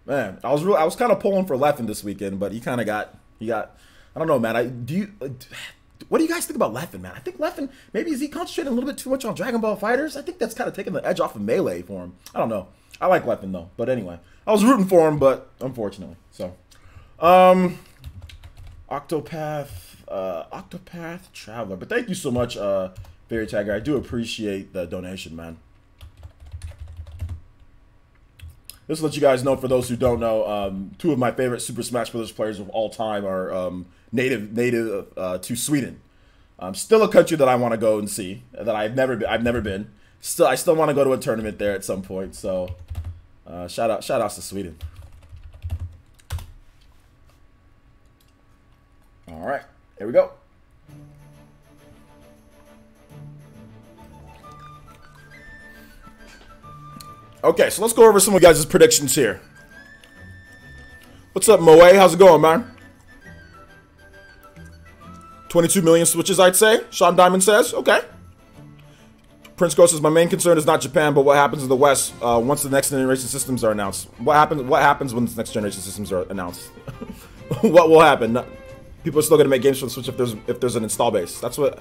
A: Man, I was kind of pulling for Leffen this weekend, but he got. I don't know, man. What do you guys think about Leffen, man? I think Leffen, maybe is he concentrating a little bit too much on Dragon Ball Fighters? I think that's kind of taking the edge off of Melee for him. I don't know. I like Leffen though, but anyway, I was rooting for him, but unfortunately, so. Octopath Traveler. But thank you so much, Fairy Tiger. I do appreciate the donation, man. Just to let you guys know, for those who don't know, two of my favorite Super Smash Bros. Players of all time are native to Sweden. Still a country that I want to go and see, that I've never been. I still want to go to a tournament there at some point. So, shout outs to Sweden. All right, here we go. Okay, so let's go over some of you guys' predictions here. What's up, Moe? How's it going, man? 22 million switches, I'd say. Sean Diamond says, okay. Prince Ghost says, my main concern is not Japan, but what happens in the West once the next generation systems are announced. What happens when the next generation systems are announced? What will happen? People are still going to make games for the Switch if there's an install base. That's what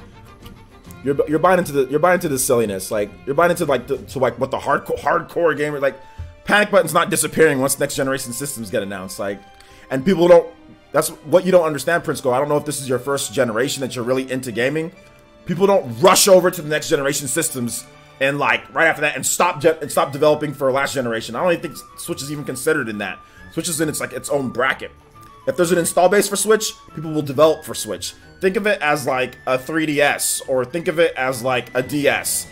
A: you're buying into the silliness. Like you're buying into what the hardcore gamer, like panic button's not disappearing once next generation systems get announced. Like, and people don't. That's what you don't understand, Prince Go. I don't know if this is your first generation that you're really into gaming. People don't rush over to the next generation systems and like right after that and stop developing for last generation. I don't even think Switch is even considered in that. Switch is in its own bracket. If there's an install base for Switch, people will develop for Switch. Think of it as like a 3DS, or think of it as like a DS.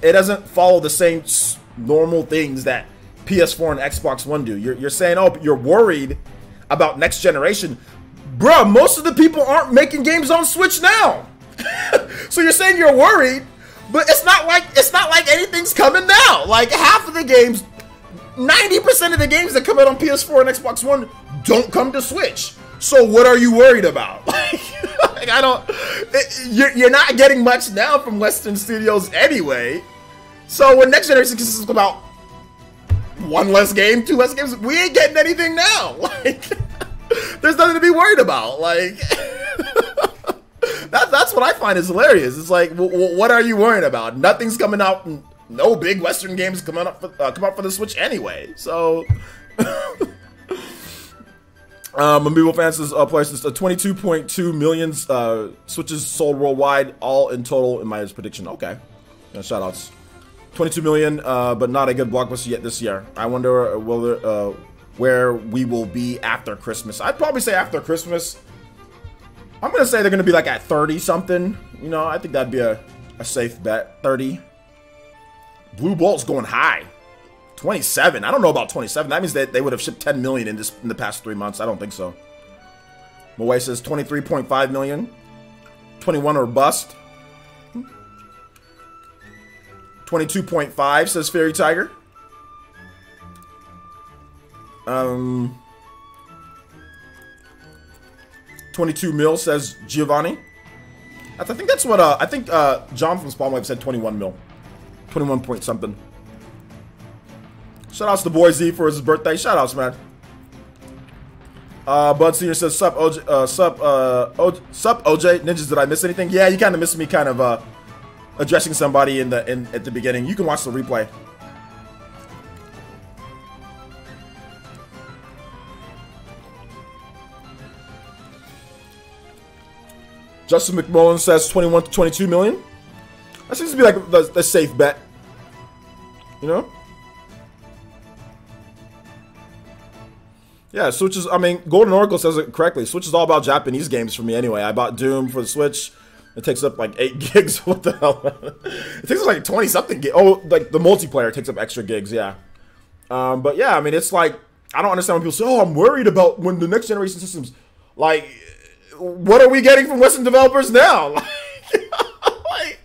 A: It doesn't follow the same normal things that PS4 and Xbox One do. You're saying, oh, you're worried about next generation. Bruh, most of the people aren't making games on Switch now. So you're saying you're worried, but it's not like anything's coming now. Like half of the games, 90% of the games that come out on PS4 and Xbox One don't come to Switch. So what are you worried about? Like I don't. You're not getting much now from Western studios anyway. So when next generation systems come out, one less game, two less games, we ain't getting anything now. Like there's nothing to be worried about. Like that's what I find is hilarious. It's like, what are you worrying about? Nothing's coming out. No big Western games come out for the Switch anyway. So. Amiibo fans places 22.2 million Switches sold worldwide, all in total in my prediction. Okay, shout outs. 22 million, but not a good blockbuster yet this year. I wonder where we will be after Christmas. I'd probably say after Christmas. I'm gonna say they're gonna be like at 30 something. You know, I think that'd be a safe bet. 30. Blue Bolt's going high. 27. I don't know about 27. That means that they would have shipped 10 million in the past 3 months. I don't think so. Moe says 23.5 million. 21 or bust. 22.5 says Fairy Tiger. 22 mil says Giovanni. I think that's what John from Spawnwave said. 21 mil. 21 point something. Shoutouts to Boy Z for his birthday. Shoutouts, man. Bud Senior says, sup, OJ, sup, OJ. Ninjas, did I miss anything? Yeah, you kind of missed me kind of addressing somebody at the beginning. You can watch the replay. Justin McMullen says 21 to 22 million. That seems to be like the safe bet. You know? Yeah, Switch is, I mean, Golden Oracle says it correctly. Switch is all about Japanese games for me anyway. I bought Doom for the Switch. It takes up like 8 gigs. What the hell? It takes up like 20 something gigs. Oh, like the multiplayer takes up extra gigs, yeah. But yeah, I mean, it's like, I don't understand when people say, oh, I'm worried about when the next generation systems, like, what are we getting from Western developers now? Like,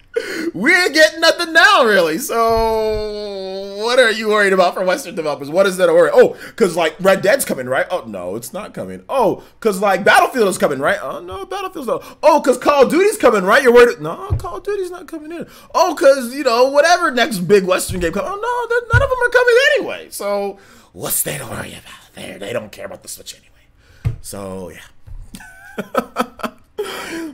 A: we ain't getting nothing now, really. So what are you worried about from Western developers? What is that to worry? Oh, because like Red Dead's coming, right? Oh, no, it's not coming. Oh, because like Battlefield is coming, right? Oh, no, Battlefield's not. Oh, because Call of Duty's coming, right? You're worried? No, Call of Duty's not coming in. Oh, because, you know, whatever next big Western game comes. Oh, no, none of them are coming anyway. So what's there to worry about? They don't care about the Switch anyway. So, yeah.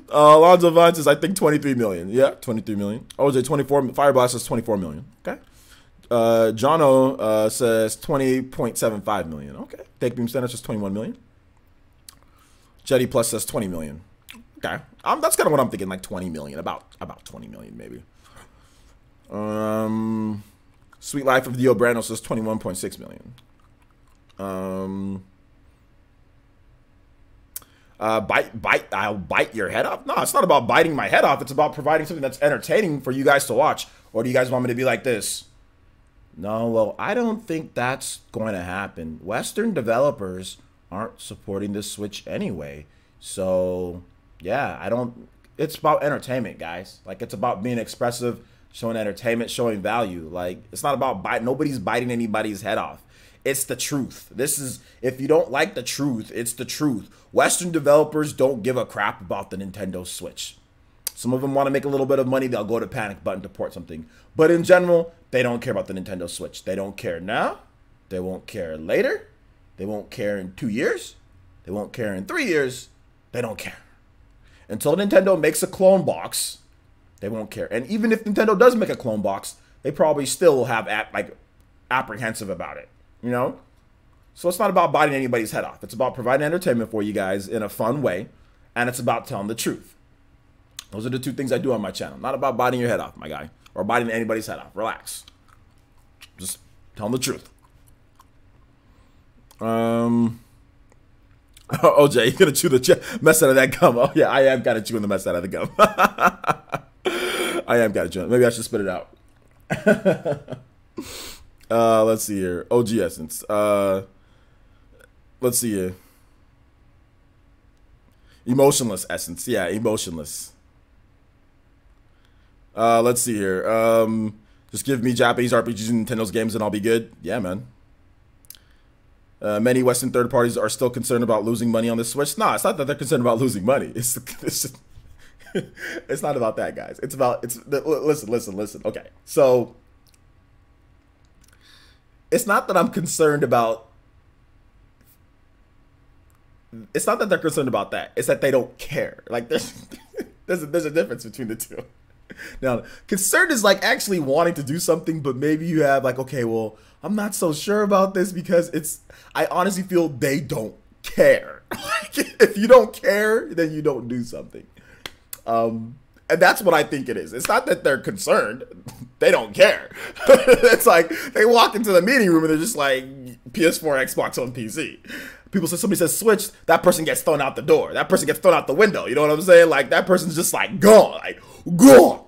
A: Alonzo Vine says, I think 23 million. Yeah, 23 million. OJ, 24. Fireblast says 24 million. Okay. Jono says 20.75 million. Okay. Take Beam Center says 21 million. Jetty Plus says 20 million. Okay. That's kind of what I'm thinking, like 20 million. About 20 million, maybe. Sweet Life of Dio Brando says 21.6 million. I'll bite your head off. No, it's not about biting my head off. It's about providing something that's entertaining for you guys to watch. Or do you guys want me to be like this? No, well, I don't think that's going to happen. Western developers aren't supporting the Switch anyway. So, yeah, it's about entertainment, guys. Like, it's about being expressive, showing entertainment, showing value. Like, it's not about nobody's biting anybody's head off. It's the truth. If you don't like the truth, it's the truth. Western developers don't give a crap about the Nintendo Switch. Some of them want to make a little bit of money. They'll go to panic button to port something. But in general, they don't care about the Nintendo Switch. They don't care now. They won't care later. They won't care in 2 years. They won't care in 3 years. They don't care. Until Nintendo makes a clone box, they won't care. And even if Nintendo does make a clone box, they probably still will have apprehensive about it. You know? So it's not about biting anybody's head off. It's about providing entertainment for you guys in a fun way. And it's about telling the truth. Those are the two things I do on my channel. Not about biting your head off, my guy. Or biting anybody's head off. Relax. Just tell them the truth. OJ, you're going to chew the mess out of that gum. Oh, yeah, I am kind of chewing the mess out of the gum. I am kind of chewing. Maybe I should spit it out. Let's see here. OG Essence. Let's see here. Emotionless Essence. Yeah, emotionless. Let's see here. Just give me Japanese RPGs and Nintendo's games and I'll be good. Yeah, man. Many Western third parties are still concerned about losing money on the Switch. Nah, it's not that they're concerned about losing money. It's not about that, guys. Listen. Okay, so it's not that I'm concerned about. It's not that they're concerned about that. It's that they don't care. Like there's a difference between the two. Now, concerned is like actually wanting to do something, but maybe you have like, okay, well, I'm not so sure about this because I honestly feel they don't care. Like, if you don't care, then you don't do something. And that's what I think it is. It's not that they're concerned. They don't care. It's like they walk into the meeting room and they're just like PS4, Xbox on PC. Somebody says Switch, that person gets thrown out the door. That person gets thrown out the window. You know what I'm saying? Like that person's just like gone. Like gone.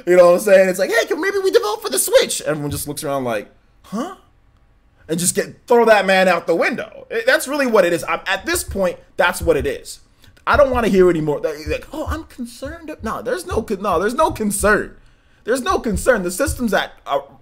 A: You know what I'm saying? It's like, hey, maybe we develop for the Switch. Everyone just looks around like, huh? And just throw that man out the window. That's really what it is. At this point, that's what it is. I don't want to hear anymore. Like, oh, I'm concerned. No, there's no concern. There's no concern. The system's at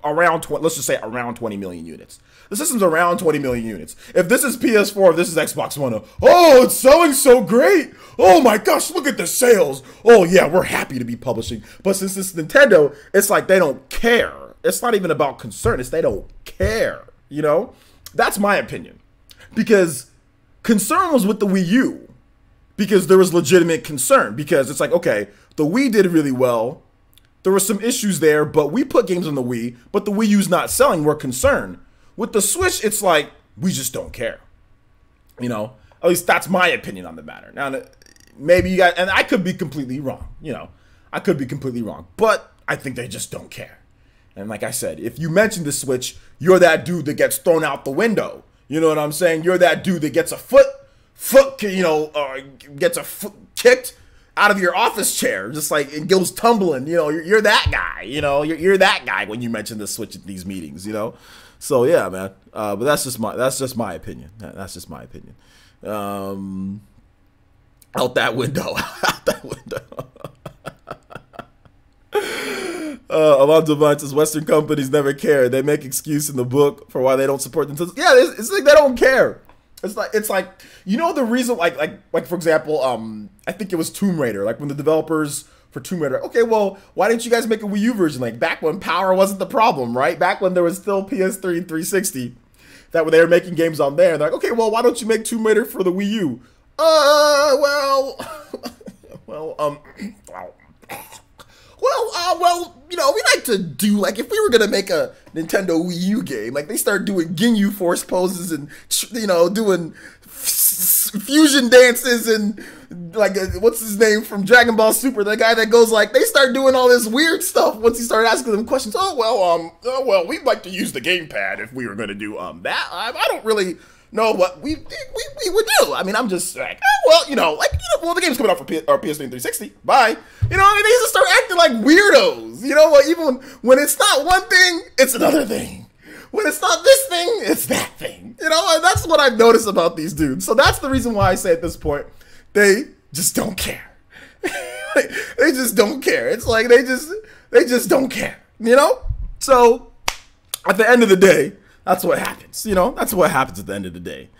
A: around let's just say around 20 million units. The system's around 20 million units. If this is PS4, if this is Xbox One, oh, it's selling so great. Oh my gosh, look at the sales. Oh yeah, we're happy to be publishing. But since it's Nintendo, it's like they don't care. It's not even about concern. It's they don't care. You know? That's my opinion. Because concern was with the Wii U. Because there was legitimate concern. Because it's like, okay, the Wii did really well. There were some issues there, but we put games on the Wii, but the Wii U's not selling. We're concerned. With the Switch, it's like, we just don't care. You know? At least that's my opinion on the matter. Now, maybe you guys, and I could be completely wrong. You know? I could be completely wrong. But I think they just don't care. And like I said, if you mention the Switch, you're that dude that gets thrown out the window. You know what I'm saying? You're that dude that gets a foot kicked out of your office chair, just like it goes tumbling. You know, you're that guy. You know, you're that guy when you mention the Switch at these meetings. You know, so yeah, man. But that's just my opinion. That's just my opinion. Out that window. Out that window. Alonzo Vine says Western companies never care. They make excuse in the book for why they don't support Nintendo. Yeah, it's like they don't care. It's like you know the reason like for example, I think it was Tomb Raider. Like when the developers for Tomb Raider, okay, well, why didn't you guys make a Wii U version? Like back when power wasn't the problem, right? Back when there was still PS3 and 360, that when they were making games on there, they're like, okay, well, why don't you make Tomb Raider for the Wii U? Well, well, you know, we like to do, like, if we were going to make a Nintendo Wii U game, like, they start doing Ginyu Force poses and, you know, doing fusion dances and, like, what's his name from Dragon Ball Super, the guy that goes, like, they start doing all this weird stuff once you start asking them questions. Well, we'd like to use the gamepad if we were going to do, that. I don't really know what we would do. I mean, I'm just like, well, you know, well, the game's coming out for PS3 and 360. Bye. You know, I mean, they just start acting like weirdos. You know, even when it's not one thing, it's another thing. When it's not this thing, it's that thing. You know, and that's what I've noticed about these dudes. So that's the reason why I say at this point, they just don't care. They just don't care. It's like they just don't care. You know? So at the end of the day, that's what happens, you know? That's what happens at the end of the day.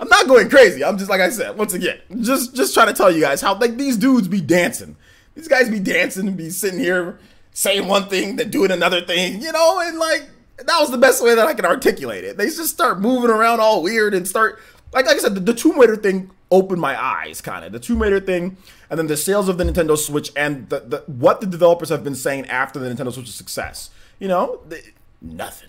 A: I'm not going crazy. I'm just, like I said, once again, just trying to tell you guys how, like, these dudes be dancing. These guys be dancing and be sitting here saying one thing, then doing another thing, you know? And, like, that was the best way that I can articulate it. They just start moving around all weird and start, like I said, the Tomb Raider thing opened my eyes, kind of. The Tomb Raider thing, and then the sales of the Nintendo Switch, and what the developers have been saying after the Nintendo Switch's success. You know? Nothing.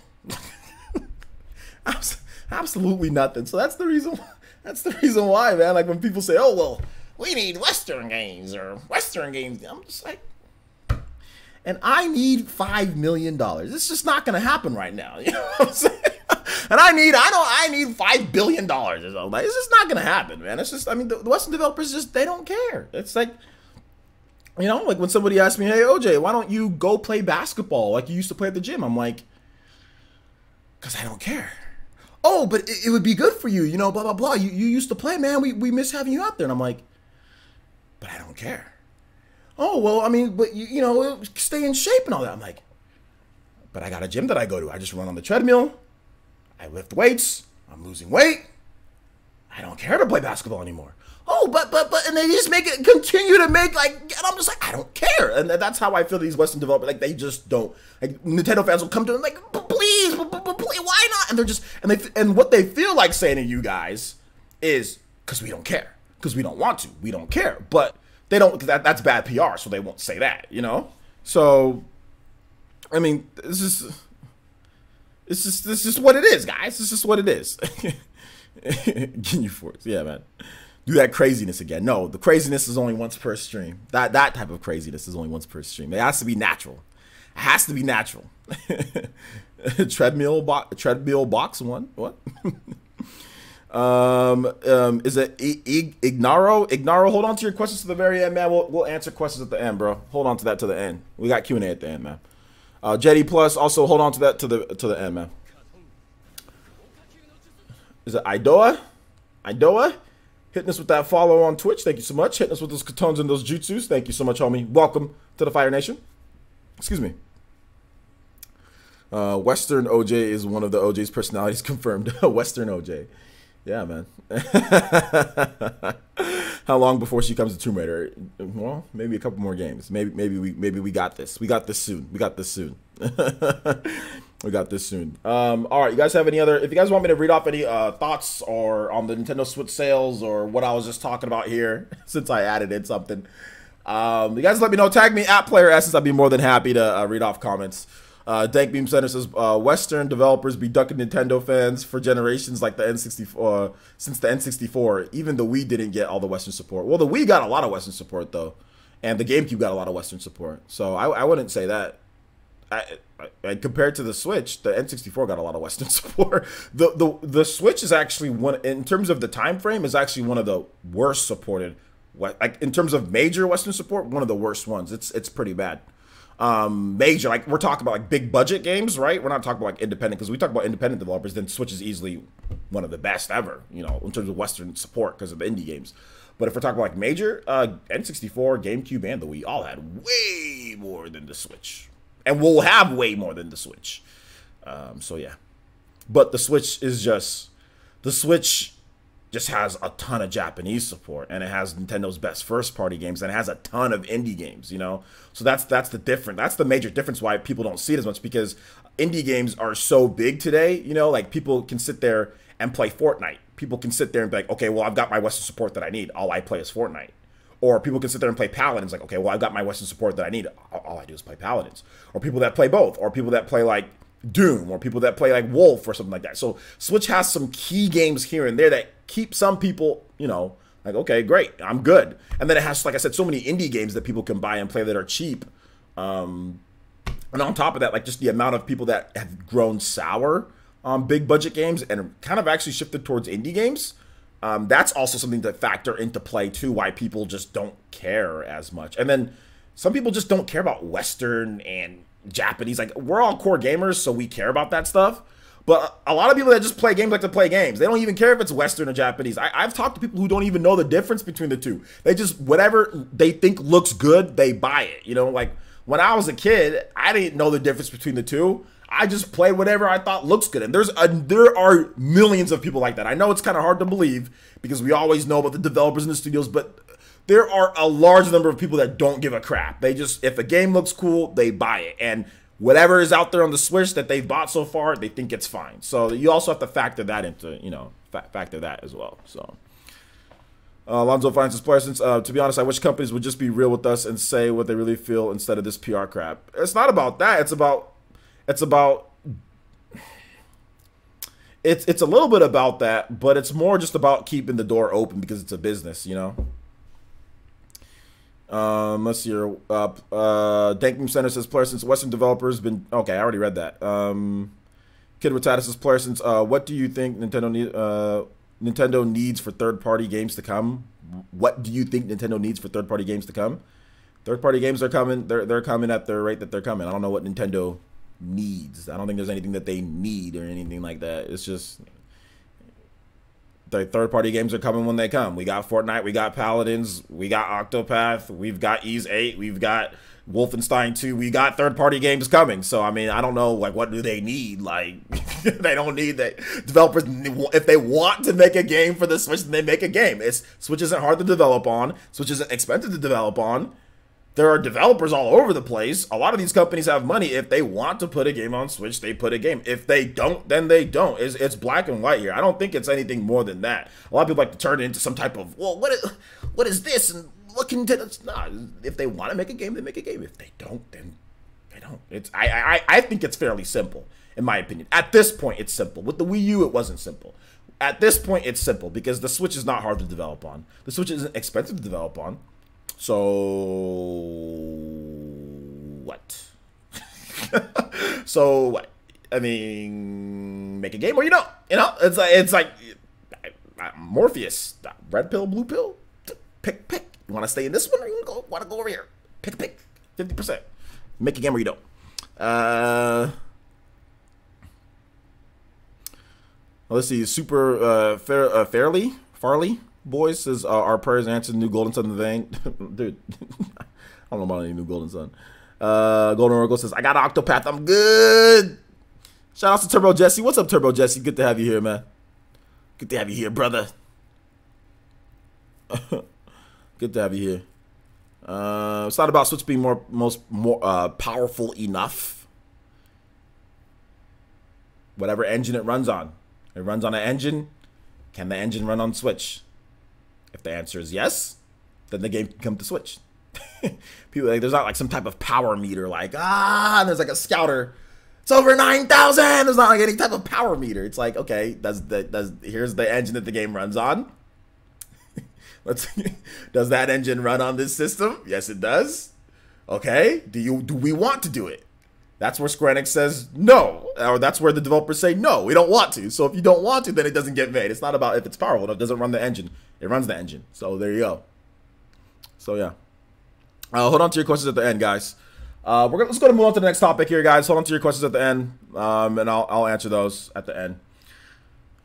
A: Absolutely nothing. So that's the reason. That's the reason why, man. Like when people say, "Oh well, we need Western games or Western games," I'm just like, and I need $5 million. It's just not going to happen right now. You know what I'm saying? And I need $5 billion or something. Like, it's just not going to happen, man. It's just, I mean, the Western developers just, they don't care. It's like, you know, like when somebody asks me, "Hey OJ, why don't you go play basketball like you used to play at the gym?" I'm like, because I don't care. Oh, but it would be good for you, you know, blah, blah, blah. You used to play, man. We miss having you out there. And I'm like, but I don't care. Oh, well, I mean, but, you know, stay in shape and all that. I'm like, but I got a gym that I go to. I just run on the treadmill. I lift weights. I'm losing weight. I don't care to play basketball anymore. Oh, but, and they just continue to make, like, and I'm just like, I don't care. And that's how I feel these Western developers, like, they just don't. Like, Nintendo fans will come to them, like, please, why not? And they're just, and what they feel like saying to you guys is, because we don't care. Because we don't want to. We don't care. But they don't, because that's bad PR, so they won't say that, you know? So, I mean, this is what it is, guys. It's just what it is. Ginyu Force, yeah, man. Do that craziness again. No, the craziness is only once per stream. That type of craziness is only once per stream. It has to be natural. It has to be natural. treadmill box one. What? Is it Ignaro? Ignaro, hold on to your questions to the very end, man. We'll answer questions at the end, bro. Hold on to that to the end. We got Q&A at the end, man. Jetty Plus, also hold on to that to the end, man. Is it Idoa? Idoa? Hitting us with that follow on Twitch. Thank you so much. Hitting us with those katones and those jutsus. Thank you so much, homie. Welcome to the Fire Nation. Excuse me. Western OJ is one of the OJ's personalities confirmed. Western OJ. Yeah, man. How long before she comes to Tomb Raider? Well, maybe a couple more games. Maybe we got this. We got this soon. We got this soon. We got this soon. All right, you guys have any other? If you guys want me to read off any thoughts or on the Nintendo Switch sales or what I was just talking about here, since I added in something, you guys let me know. Tag me at Player Essence. I'd be more than happy to read off comments. Dank Beam Center says Western developers be ducking Nintendo fans for generations, like the N64. Since the N64, even the Wii didn't get all the Western support. Well, the Wii got a lot of Western support though, and the GameCube got a lot of Western support. So I wouldn't say that. Compared to the Switch, the N64 got a lot of Western support. The Switch is actually one, in terms of the time frame, is actually one of the worst supported. Like in terms of major Western support, one of the worst ones. It's pretty bad. major, like we're talking about like big budget games, right? We're not talking about like independent, because we talk about independent developers, then Switch is easily one of the best ever, you know, in terms of Western support because of the indie games. But if we're talking about like major, N64, GameCube, and the Wii all had way more than the Switch, and will have way more than the Switch. So yeah, but the Switch just has a ton of Japanese support, and it has Nintendo's best first-party games, and it has a ton of indie games, you know? So that's the difference. That's the major difference why people don't see it as much, because indie games are so big today, you know? Like, people can sit there and play Fortnite. People can sit there and be like, okay, well, I've got my Western support that I need. All I play is Fortnite. Or people can sit there and play Paladins, like, okay, well, I've got my Western support that I need. All I do is play Paladins. Or people that play both. Or people that play, like, Doom, or people that play like Wolf or something like that. So Switch has some key games here and there that keep some people, you know, like, okay, great, I'm good. And then it has, like I said, so many indie games that people can buy and play that are cheap. And on top of that, like, just the amount of people that have grown sour on big budget games and kind of actually shifted towards indie games. That's also something to factor into play too, why people just don't care as much. And then some people just don't care about Western and Japanese. Like, we're all core gamers, so we care about that stuff. But a lot of people that just play games like to play games. They don't even care if it's Western or Japanese. I've talked to people who don't even know the difference between the two. They just, whatever they think looks good, they buy it. You know, like when I was a kid, I didn't know the difference between the two. I just played whatever I thought looks good. And there are millions of people like that. I know it's kind of hard to believe because we always know about the developers in the studios, but there are a large number of people that don't give a crap. They just, if a game looks cool, they buy it. And whatever is out there on the Switch that they've bought so far, they think it's fine. So you also have to factor that into, you know, factor that as well. So Alonzo Finances Player, since to be honest, I wish companies would just be real with us and say what they really feel instead of this PR crap. It's not about that. It's a little bit about that, but it's more just about keeping the door open because it's a business, you know. Let's see here. Dankmeme Center says, player, since Western developers been okay. I already read that. Kid Watata says, player, since what do you think Nintendo needs for third-party games to come? What do you think Nintendo needs for third-party games to come? Third-party games are coming. They're coming at the rate that they're coming. I don't know what Nintendo needs. I don't think there's anything that they need or anything like that. It's just the third-party games are coming when they come. We got Fortnite, we got Paladins, we got Octopath, we've got Ys 8, we've got Wolfenstein 2, we got third-party games coming. So, I mean, I don't know, like, what do they need? Like, they don't need that. Developers, if they want to make a game for the Switch, then they make a game. Switch isn't hard to develop on. Switch isn't expensive to develop on. There are developers all over the place. A lot of these companies have money. If they want to put a game on Switch, they put a game. If they don't, then they don't. It's black and white here. I don't think it's anything more than that. A lot of people like to turn it into some type of, well, what is this? And what can it's not. If they want to make a game, they make a game. If they don't, then they don't. I think it's fairly simple, in my opinion. At this point, it's simple. With the Wii U, it wasn't simple. At this point, it's simple because the Switch is not hard to develop on. The Switch isn't expensive to develop on. So what? So what? I mean, make a game or you don't. You know, it's like Morpheus, red pill, blue pill. Pick. You want to stay in this one or you want to go over here? Pick. 50%. Make a game or you don't. Let's see. Super Farley Boys says, our prayers answered. New Golden Sun in the vein. Dude, I don't know about any new Golden Sun. Golden Oracle says, I got Octopath. I'm good. Shout out to Turbo Jesse. What's up, Turbo Jesse? Good to have you here, man. Good to have you here, brother. Good to have you here. It's not about Switch being more powerful enough. Whatever engine it runs on. It runs on an engine. Can the engine run on Switch? If the answer is yes, then the game can come to Switch. People like, there's not like some type of power meter like, there's like a scouter. It's over 9,000. There's not like any type of power meter. It's like, okay, here's the engine that the game runs on. Does that engine run on this system? Yes, it does. Okay, do we want to do it? That's where Square Enix says no, or that's where the developers say no, we don't want to. So if you don't want to, then it doesn't get made. It's not about if it's powerful. It doesn't run the engine. It runs the engine. So there you go. So yeah. Hold on to your questions at the end, guys. Let's go to move on to the next topic here, guys. Hold on to your questions at the end, and I'll answer those at the end.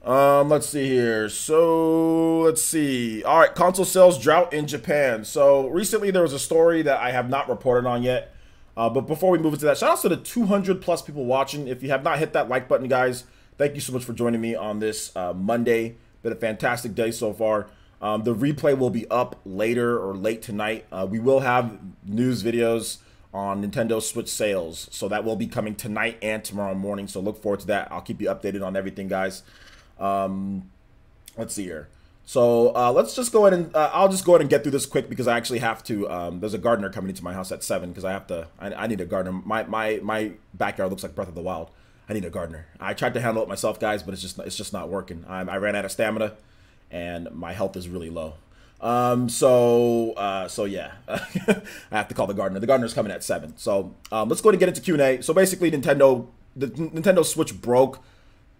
A: Let's see here. So let's see. All right, console sales drought in Japan. So recently there was a story that I have not reported on yet. But before we move into that, shout out to the 200 plus people watching. If you have not hit that like button, guys, thank you so much for joining me on this Monday. Been a fantastic day so far. The replay will be up later or late tonight. We will have news videos on Nintendo Switch sales, so that will be coming tonight and tomorrow morning. So look forward to that. I'll keep you updated on everything, guys. Let's see here. So let's just go ahead and I'll just go ahead and get through this quick because I actually have to. There's a gardener coming into my house at 7 because I have to. I need a gardener. My backyard looks like Breath of the Wild. I need a gardener. I tried to handle it myself, guys, but it's just not working. I ran out of stamina, and my health is really low. So yeah, I have to call the gardener. The gardener's coming at 7. So let's go ahead and get into Q&A. So basically, the Nintendo Switch broke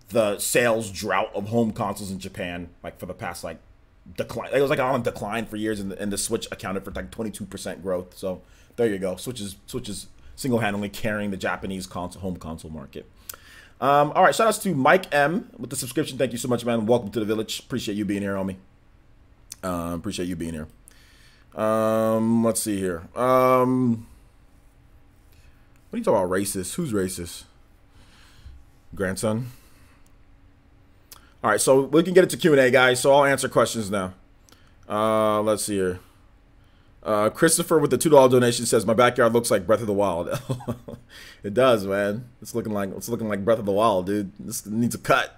A: the sales drought of home consoles in Japan, like for the past like decline. It was like on a decline for years, and the Switch accounted for like 22% growth. So there you go. Switch is single-handedly carrying the Japanese home console market. All right, shout outs to Mike M with the subscription. Thank you so much, man. Welcome to the village. Appreciate you being here, homie. Appreciate you being here. Let's see here. What are you talking about? Racist? Who's racist? Grandson. All right, so we can get into Q&A, guys. So I'll answer questions now. Let's see here. Christopher with the $2 donation says my backyard looks like Breath of the Wild. It does, man. It's looking like Breath of the Wild, dude. This needs a cut.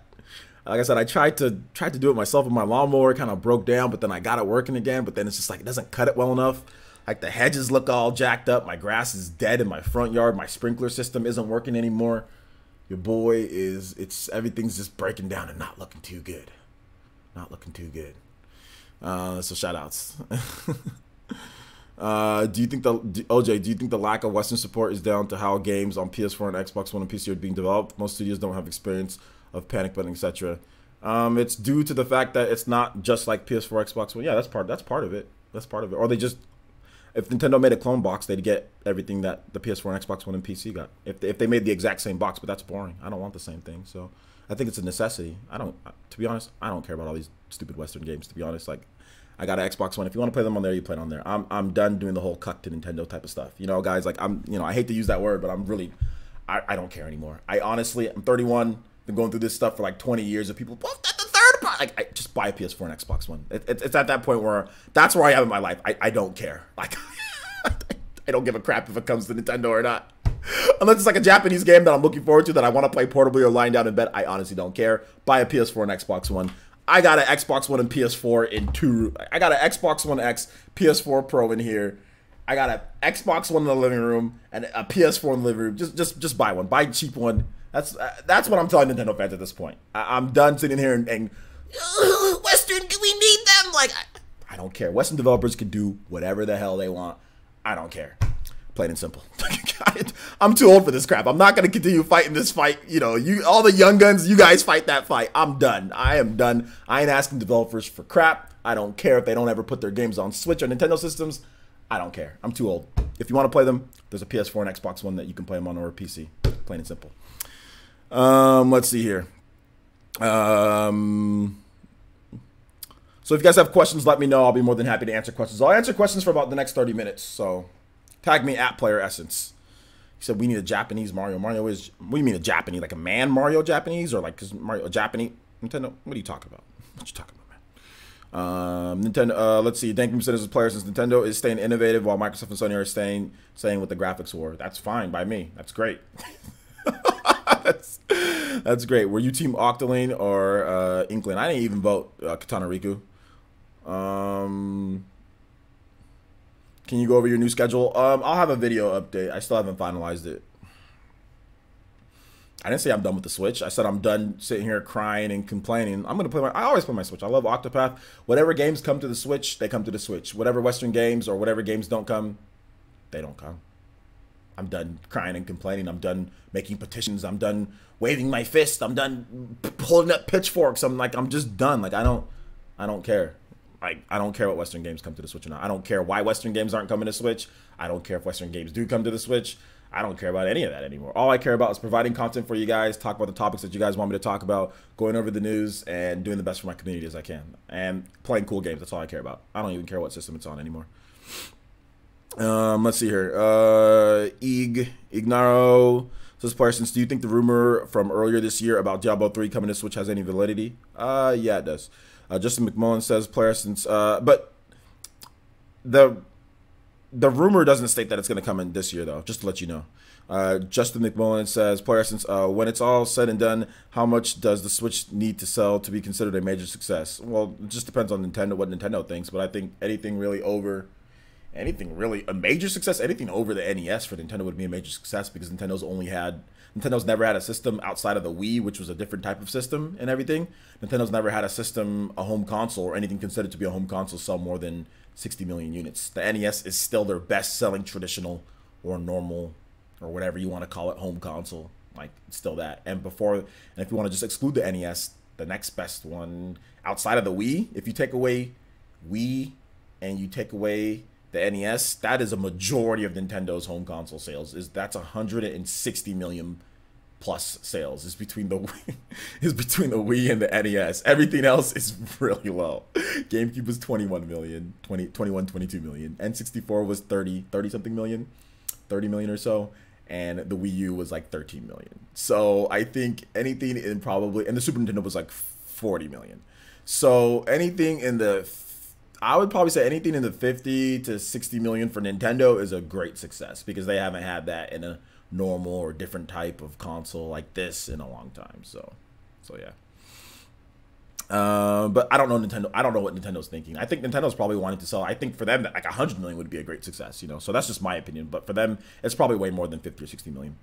A: Like I said, I tried to do it myself with my lawnmower. It kind of broke down, but then I got it working again. But then it's just like it doesn't cut it well enough. Like the hedges look all jacked up. My grass is dead in my front yard. My sprinkler system isn't working anymore. Your boy everything's just breaking down and not looking too good. Not looking too good. So shout outs. Do you think the lack of Western support is down to how games on PS4 and Xbox One and PC are being developed? Most studios don't have experience of panic button, etc. It's due to the fact that it's not just like PS4, Xbox One. Yeah, that's part of it. That's part of it. Or they just, if Nintendo made a clone box, they'd get everything that the PS4 and Xbox One and PC got. If they made the exact same box, but that's boring. I don't want the same thing. So I think it's a necessity. To be honest, I don't care about all these stupid Western games. To be honest, like I got an Xbox One. If you want to play them on there, you play it on there. I'm done doing the whole cuck to Nintendo type of stuff. You know, guys, like I hate to use that word, but I don't care anymore. I'm 31. Been going through this stuff for like 20 years. Of people, what's that the third part? Like, I just buy a PS4 and Xbox One. It's at that point where that's where I am in my life. I don't care. Like, I don't give a crap if it comes to Nintendo or not. Unless it's like a Japanese game that I'm looking forward to that I want to play portably or lying down in bed. I honestly don't care. Buy a PS4 and Xbox One. I got an Xbox One and PS4 in two. I got an Xbox One X, PS4 Pro in here. I got an Xbox One in the living room and a PS4 in the living room. Just buy one. Buy a cheap one. That's what I'm telling Nintendo fans at this point. I'm done sitting here and Western, we need them. Like, I don't care. Western developers can do whatever the hell they want. I don't care. Plain and simple. I'm too old for this crap. I'm not going to continue fighting this fight. You know, all the young guns, you guys fight that fight. I'm done. I am done. I ain't asking developers for crap. I don't care if they don't ever put their games on Switch or Nintendo systems. I don't care. I'm too old. If you want to play them, there's a PS4 and Xbox One that you can play them on, or a PC. Plain and simple. Let's see here. So if you guys have questions, let me know. I'll be more than happy to answer questions. I'll answer questions for about the next 30 minutes. So tag me at Player Essence. He said we need a Japanese Mario. Mario is, what do you mean a Japanese? Like a man Mario Japanese? Or like, cause Mario, a Japanese? Nintendo? What are you talking about? What you talking about, man? Nintendo, let's see. Thank you for as a player, since Nintendo is staying innovative while Microsoft and Sony are staying with the graphics war. That's fine by me. That's great. That's great. Were you Team Octoling or Inkling? I didn't even vote Katana Riku. Can you go over your new schedule? I'll have a video update. I still haven't finalized it. I didn't say I'm done with the Switch. I said I'm done sitting here crying and complaining. I'm gonna play I always play my Switch. I love Octopath. Whatever games come to the Switch, they come to the Switch. Whatever Western games or whatever games don't come, they don't come. I'm done crying and complaining. I'm done making petitions. I'm done waving my fist. I'm done holding up pitchforks. I'm just done. Like I don't care. Like, I don't care what Western games come to the Switch or not. I don't care why Western games aren't coming to Switch. I don't care if Western games do come to the Switch. I don't care about any of that anymore. All I care about is providing content for you guys, talk about the topics that you guys want me to talk about, going over the news, and doing the best for my community as I can. And playing cool games. That's all I care about. I don't even care what system it's on anymore. Let's see here. Ignaro says, Parsons, do you think the rumor from earlier this year about Diablo 3 coming to Switch has any validity? Yeah, it does. Justin McMullen says, Parsons, but the rumor doesn't state that it's going to come in this year, though, just to let you know. Justin McMullen says, Parsons, when it's all said and done, how much does the Switch need to sell to be considered a major success? Well, it just depends on Nintendo, what Nintendo thinks, but I think anything really a major success, anything over the NES for Nintendo would be a major success, because Nintendo's never had a system outside of the Wii, which was a different type of system and everything. Nintendo's never had a system, a home console, or anything considered to be a home console sell more than 60 million units. The NES is still their best-selling traditional or normal or whatever you want to call it home console. Like, it's still that. And if you want to just exclude the NES, the next best one outside of the Wii, if you take away Wii and you take away the NES, that is a majority of Nintendo's home console sales. That's 160 million plus sales is between the Wii and the NES. Everything else is really low. GameCube was 21 million, 22 million. N64 was 30 something million, 30 million or so, and the Wii U was like 13 million. So I think anything in and the Super Nintendo was like 40 million. So I would probably say anything in the 50 to 60 million for Nintendo is a great success, because they haven't had that in a normal or different type of console like this in a long time. So yeah. But I don't know Nintendo. I don't know what Nintendo's thinking. I think Nintendo's probably wanting to sell. I think for them, like 100 million would be a great success, you know. So that's just my opinion. But for them, it's probably way more than 50 or 60 million.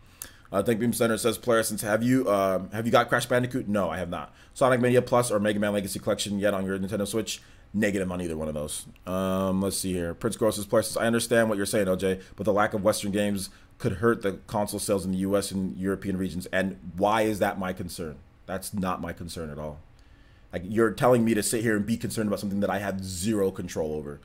A: Thank Beam Center says, Player, since have you got Crash Bandicoot? No, I have not. Sonic Mania Plus or Mega Man Legacy Collection yet on your Nintendo Switch? Negative on either one of those. Let's see here. Prince Gross's Player says, I understand what you're saying, OJ, but the lack of Western games could hurt the console sales in the US and European regions. And why is that my concern? That's not my concern at all. Like, you're telling me to sit here and be concerned about something that I have zero control over.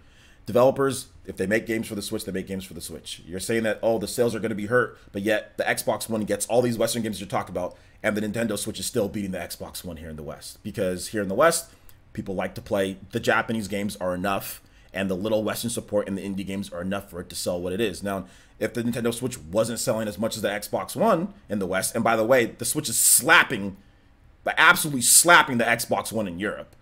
A: Developers, if they make games for the Switch, they make games for the Switch. You're saying that, oh, the sales are going to be hurt, but yet the Xbox One gets all these Western games you're talking about, and the Nintendo Switch is still beating the Xbox One here in the West. Because here in the West, people like to play. The Japanese games are enough, and the little Western support and the indie games are enough for it to sell what it is. Now, if the Nintendo Switch wasn't selling as much as the Xbox One in the West, and by the way, the Switch is absolutely slapping the Xbox One in Europe.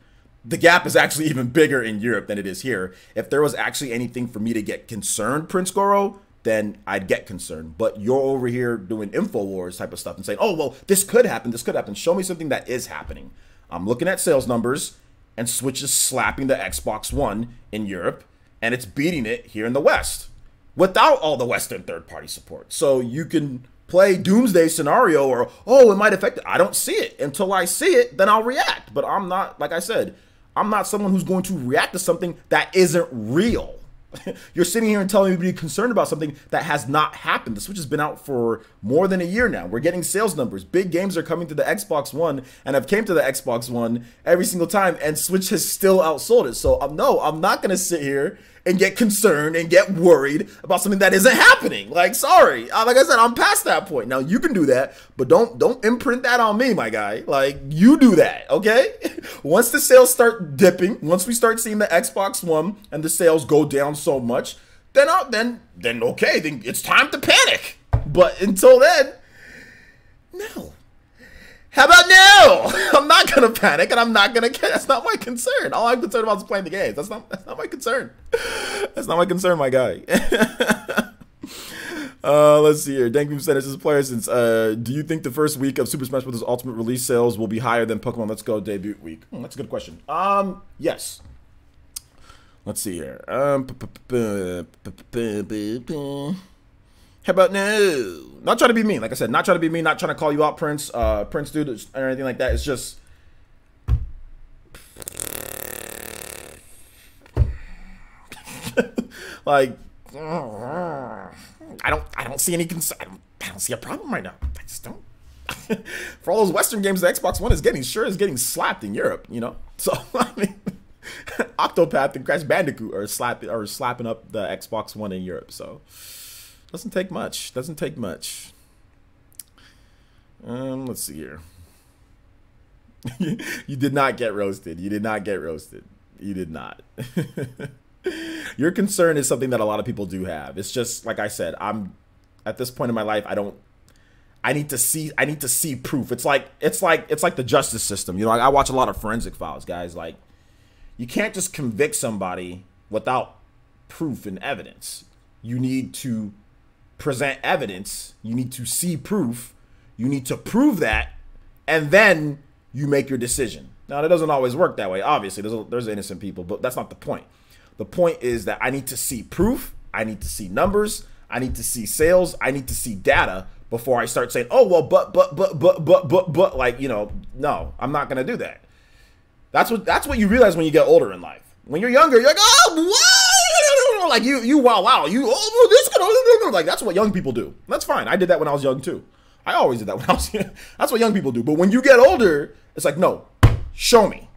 A: The gap is actually even bigger in Europe than it is here. If there was actually anything for me to get concerned, Prince Goro, then I'd get concerned. But you're over here doing InfoWars type of stuff and saying, oh, well, this could happen, this could happen. Show me something that is happening. I'm looking at sales numbers, and Switch is slapping the Xbox One in Europe, and it's beating it here in the West without all the Western third-party support. So you can play Doomsday Scenario or, oh, it might affect it. I don't see it. Until I see it, then I'll react. But I'm not, like I said, I'm not someone who's going to react to something that isn't real. You're sitting here and telling me to be concerned about something that has not happened. The Switch has been out for more than a year now. We're getting sales numbers. Big games are coming to the Xbox One, and I've came to the Xbox One every single time, and Switch has still outsold it. So no, I'm not going to sit here and get concerned and get worried about something that isn't happening. Like, sorry. Like I said, I'm past that point. Now, you can do that, but don't imprint that on me, my guy. Like, you do that, okay? Once the sales start dipping, once we start seeing the Xbox One and the sales go down so much, then okay, then it's time to panic. But until then, no. How about no? I'm not gonna panic, and I'm not gonna care. That's not my concern. All I'm concerned about is playing the games. That's not my concern. That's not my concern, my guy. Let's see here. Dank Beam said, this is player since. Do you think the first week of Super Smash Bros. Ultimate release sales will be higher than Pokemon Let's Go debut week? That's a good question. Yes. Let's see here. How about no? Not trying to be mean. Like I said, not trying to be mean, not trying to call you out, Prince, Prince dude, or anything like that. It's just, like, I don't see any concern. I don't see a problem right now. I just don't. For all those Western games, the Xbox One is getting slapped in Europe, you know? So, I mean, Octopath and Crash Bandicoot are slapping up the Xbox One in Europe. So doesn't take much. Doesn't take much. Let's see here. You did not get roasted. You did not get roasted. You did not. Your concern is something that a lot of people do have. It's just like I said. I'm at this point in my life. I need to see proof. It's like the justice system. You know, I watch a lot of forensic files, guys. Like, you can't just convict somebody without proof and evidence. You need to present evidence. You need to see proof. You need to prove that, and then you make your decision. Now, that doesn't always work that way. Obviously, there's innocent people, but that's not the point. The point is that I need to see proof. I need to see numbers. I need to see sales. I need to see data before I start saying, oh, well, but, like, you know, no, I'm not going to do that. That's what you realize when you get older in life. When you're younger, you're like, oh, what? Like, wow, like, that's what young people do. That's fine. I did that when I was young, too. I always did that when I was young. That's what young people do. But when you get older, it's like, no, show me.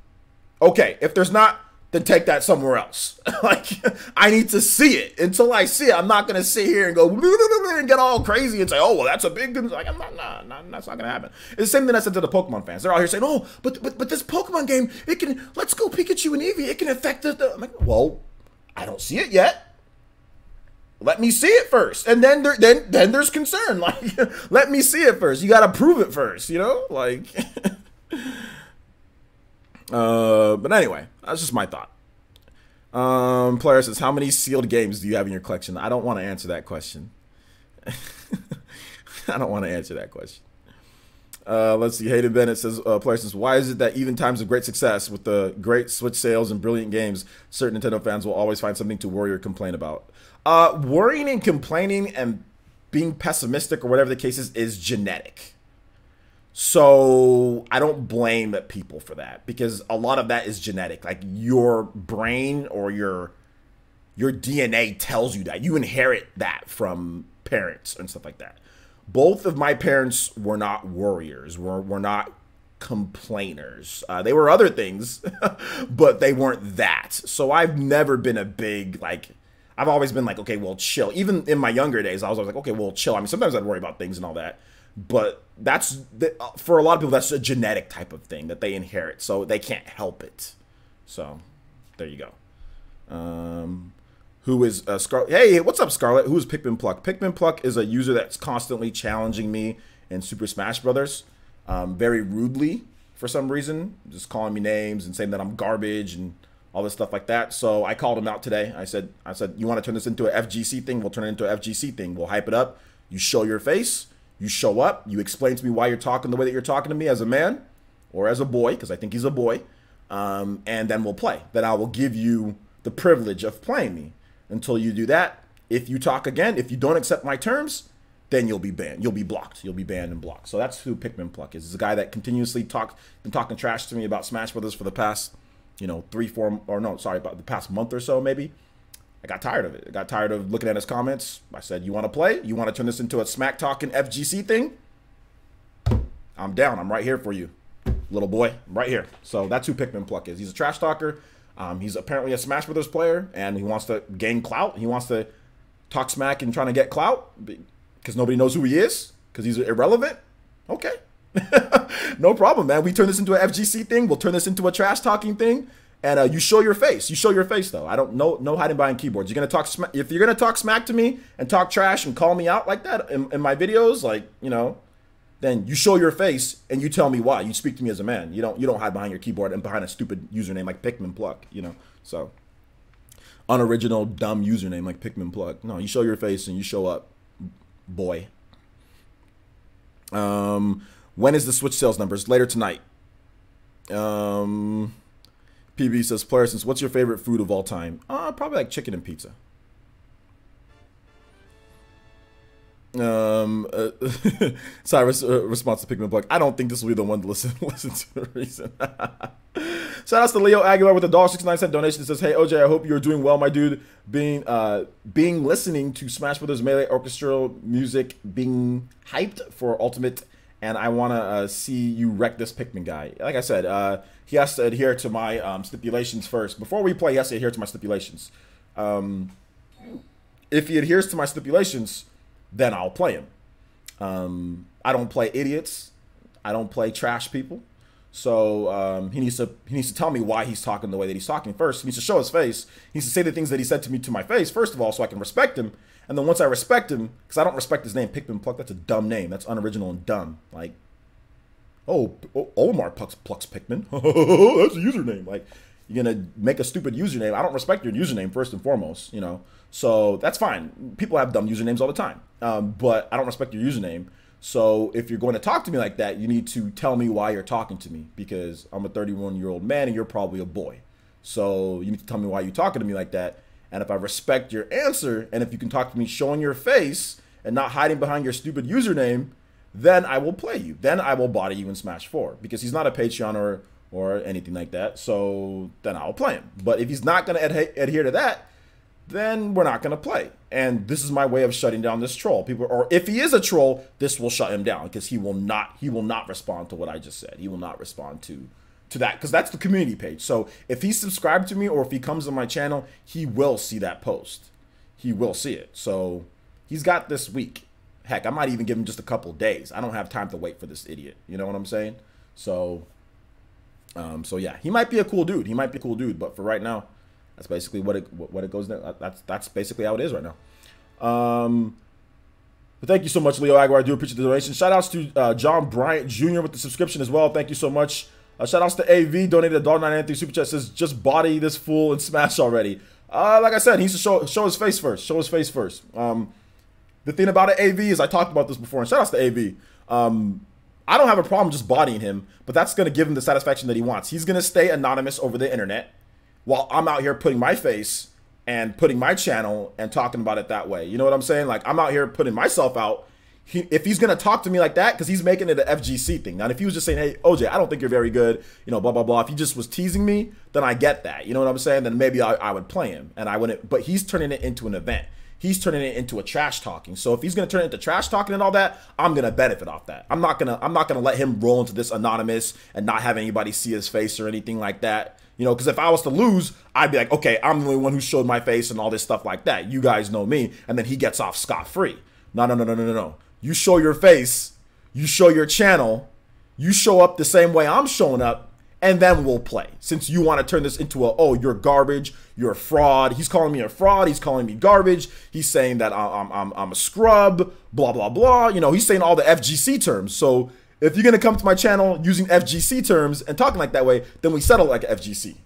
A: Okay, if there's not, then take that somewhere else. Like, I need to see it. Until I see it, I'm not going to sit here and go and get all crazy and say, oh, well, that's a big good. Like, I'm not, nah, that's not going to happen. It's the same thing I said to the Pokemon fans. They're out here saying, oh, but this Pokemon game, it can, let's go Pikachu and Eevee, it can affect the I'm like, well, I don't see it yet. Let me see it first, and then there's concern. Like, let me see it first. You got to prove it first, you know. Like, but anyway, that's just my thought. Player says, how many sealed games do you have in your collection? I don't want to answer that question. I don't want to answer that question. Let's see. Hayden Bennett says, player says, why is it that even times of great success with the great Switch sales and brilliant games, certain Nintendo fans will always find something to worry or complain about? Worrying and complaining and being pessimistic or whatever the case is genetic. So I don't blame people for that, because a lot of that is genetic. Like, your brain or your DNA tells you that. You inherit that from parents and stuff like that. Both of my parents were not worriers, were not complainers. They were other things, but they weren't that. So I've never been a big, like, I've always been like, okay, well, chill. Even in my younger days, I was always like, okay, well, chill. I mean, sometimes I'd worry about things and all that. But for a lot of people, that's a genetic type of thing that they inherit. So they can't help it. So there you go. Who is Scarlet? Hey, what's up, Scarlet? Who is Pikmin Pluck? Pikmin Pluck is a user that's constantly challenging me in Super Smash Brothers, very rudely for some reason, just calling me names and saying that I'm garbage and all this stuff like that. So I called him out today. I said, you want to turn this into an FGC thing? We'll turn it into an FGC thing. We'll hype it up. You show your face. You show up. You explain to me why you're talking the way that you're talking to me as a man or as a boy, because I think he's a boy. And then we'll play. Then I will give you the privilege of playing me. Until you do that, if you talk again, if you don't accept my terms, then you'll be banned. You'll be blocked. You'll be banned and blocked. So that's who Pikmin Pluck is. He's a guy that continuously been talking trash to me about Smash Brothers for the past, about the past month or so, maybe. I got tired of it. I got tired of looking at his comments. I said, you want to play? You want to turn this into a smack talking FGC thing? I'm down. I'm right here for you, little boy. I'm right here. So that's who Pikmin Pluck is. He's a trash talker. He's apparently a Smash Brothers player, and he wants to gain clout. He wants to talk smack and trying to get clout because nobody knows who he is because he's irrelevant. Okay. No problem, man. We turn this into an FGC thing. We'll turn this into a trash talking thing. And you show your face. You show your face, though. I don't no hiding behind keyboards. You're gonna talk if you're gonna talk smack to me and talk trash and call me out like that in my videos, like, then you show your face and you tell me why. You speak to me as a man. You don't hide behind your keyboard and behind a stupid username like Pikmin Pluck. So unoriginal dumb username like Pikmin Pluck. No, you show your face and you show up, boy. When is the Switch sales numbers? Later tonight. PB says, player says, what's your favorite food of all time? Probably like chicken and pizza. Cyrus response to Pikmin Pluck. I don't think this will be the one to listen to the reason. Shout out to Leo Aguilar with a $1.69 donation. It says, hey OJ, I hope you're doing well, my dude. Being listening to Smash Brothers Melee orchestral music being hyped for Ultimate and I want to see you wreck this Pikmin guy. Like I said, he has to adhere to my stipulations first. Before we play, he has to adhere to my stipulations. If he adheres to my stipulations, then I'll play him. I don't play idiots. I don't play trash people. So he needs to tell me why he's talking the way that he's talking first. He needs to show his face. He needs to say the things that he said to me to my face, first of all, so I can respect him. And then once I respect him, because I don't respect his name, Pikmin Pluck, that's a dumb name. That's unoriginal and dumb. Like, Olimar plucks Pikmin. That's a username. Like, you're going to make a stupid username. I don't respect your username, first and foremost, you know. So that's fine. People have dumb usernames all the time. But I don't respect your username. So if you're going to talk to me like that, you need to tell me why you're talking to me, because I'm a 31-year-old man and you're probably a boy. So you need to tell me why you're talking to me like that. And if I respect your answer, and if you can talk to me showing your face and not hiding behind your stupid username, then I will play you. Then I will body you in Smash 4, because he's not a Patreon or anything like that. So then I'll play him. But if he's not going to adhere to that, then we're not going to play. And this is my way of shutting down this troll. Or if he is a troll, this will shut him down, because he will not respond to what I just said. He will not respond to that, because that's the community page. So if he's subscribed to me, or if he comes on my channel, he will see that post. He will see it. So he's got this week. Heck, I might even give him just a couple days. I don't have time to wait for this idiot. You know what I'm saying? So yeah, he might be a cool dude. He might be a cool dude, but for right now, that's basically what it goes down. That's basically how it is right now. But thank you so much, Leo Aguilar. I do appreciate the donation. Shout outs to John Bryant Jr. with the subscription as well. Thank you so much. Shout outs to AV, donated $1.93 super chat, says just body this fool and smash already. Like I said, he needs to show his face first. Show his face first. The thing about it, AV, is I talked about this before, and shout outs to AV. I don't have a problem just bodying him, but that's going to give him the satisfaction that he wants. He's going to stay anonymous over the internet while I'm out here putting my face and putting my channel and talking about it that way. You know what I'm saying? Like, I'm out here putting myself out. If he's going to talk to me like that, because he's making it an FGC thing. Now, if he was just saying, hey, OJ, I don't think you're very good, you know, blah, blah, blah. If he just was teasing me, then I get that. You know what I'm saying? Then maybe I would play him, and I wouldn't. But he's turning it into an event. He's turning it into a trash talking. So if he's going to turn it into trash talking and all that, I'm going to benefit off that. I'm not going to let him roll into this anonymous and not have anybody see his face or anything like that. You know, because if I was to lose, I'd be like, okay, I'm the only one who showed my face and all this stuff like that. You guys know me. And then he gets off scot-free. No. You show your face, you show your channel, you show up the same way I'm showing up, and then we'll play. Since you want to turn this into oh, you're garbage, you're a fraud. He's calling me a fraud. He's calling me garbage. He's saying that I'm a scrub, blah, blah, blah. You know, he's saying all the FGC terms. So if you're going to come to my channel using FGC terms and talking like that way, then we settle like FGC.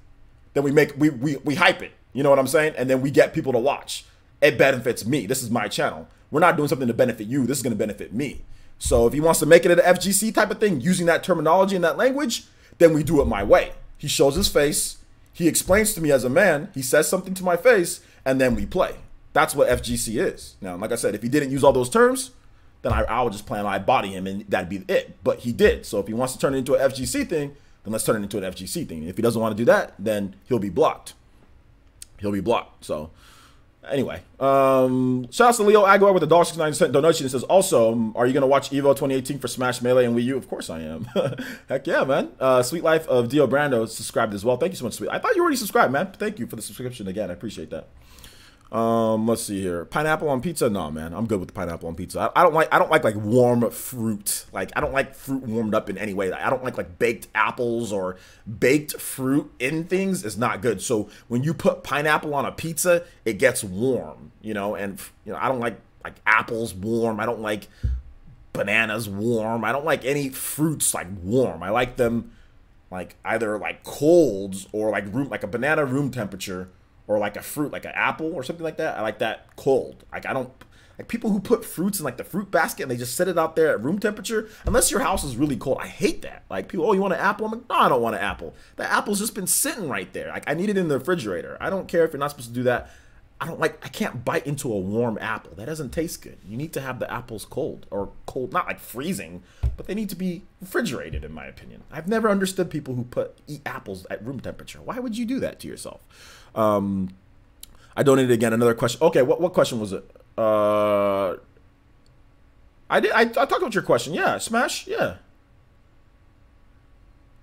A: Then we hype it. You know what I'm saying? And then we get people to watch. It benefits me. This is my channel. We're not doing something to benefit you. This is going to benefit me. So if he wants to make it an FGC type of thing, using that terminology and that language, then we do it my way. He shows his face. He explains to me as a man. He says something to my face, and then we play. That's what FGC is. Now, like I said, if he didn't use all those terms, then I would just plan I body him, and that'd be it. But he did. So if he wants to turn it into an FGC thing, then let's turn it into an FGC thing. If he doesn't want to do that, then he'll be blocked. He'll be blocked. So anyway, shout out to Leo Aguilar with the $1.69 donation. It says, also, are you going to watch EVO 2018 for Smash Melee and Wii U? Of course I am. Heck yeah, man. Sweet Life of Dio Brando subscribed as well. Thank you so much, Sweet. I thought you already subscribed, man. Thank you for the subscription again. I appreciate that. Let's see here. Pineapple on pizza? No, man. I'm good with the pineapple on pizza. I don't like warm fruit. Like, I don't like fruit warmed up in any way. I don't like baked apples or baked fruit in things. It's not good. So when you put pineapple on a pizza, it gets warm, you know, and you know, I don't like apples warm. I don't like bananas warm. I don't like any fruits like warm. I like them like either like colds or like a banana room temperature, or like a fruit, like an apple or something like that. I like that cold. Like, I don't like people who put fruits in like the fruit basket and they just set it out there at room temperature. Unless your house is really cold. I hate that. Like, people, oh, you want an apple? I'm like, no, I don't want an apple. The apple's just been sitting right there. Like, I need it in the refrigerator. I don't care if you're not supposed to do that. I can't bite into a warm apple. That doesn't taste good. You need to have the apples cold, or cold, not like freezing, but they need to be refrigerated, in my opinion. I've never understood people who eat apples at room temperature. Why would you do that to yourself? I donated again. Another question. Okay, what question was it? I I did. I talked about your question. Yeah, Smash. Yeah.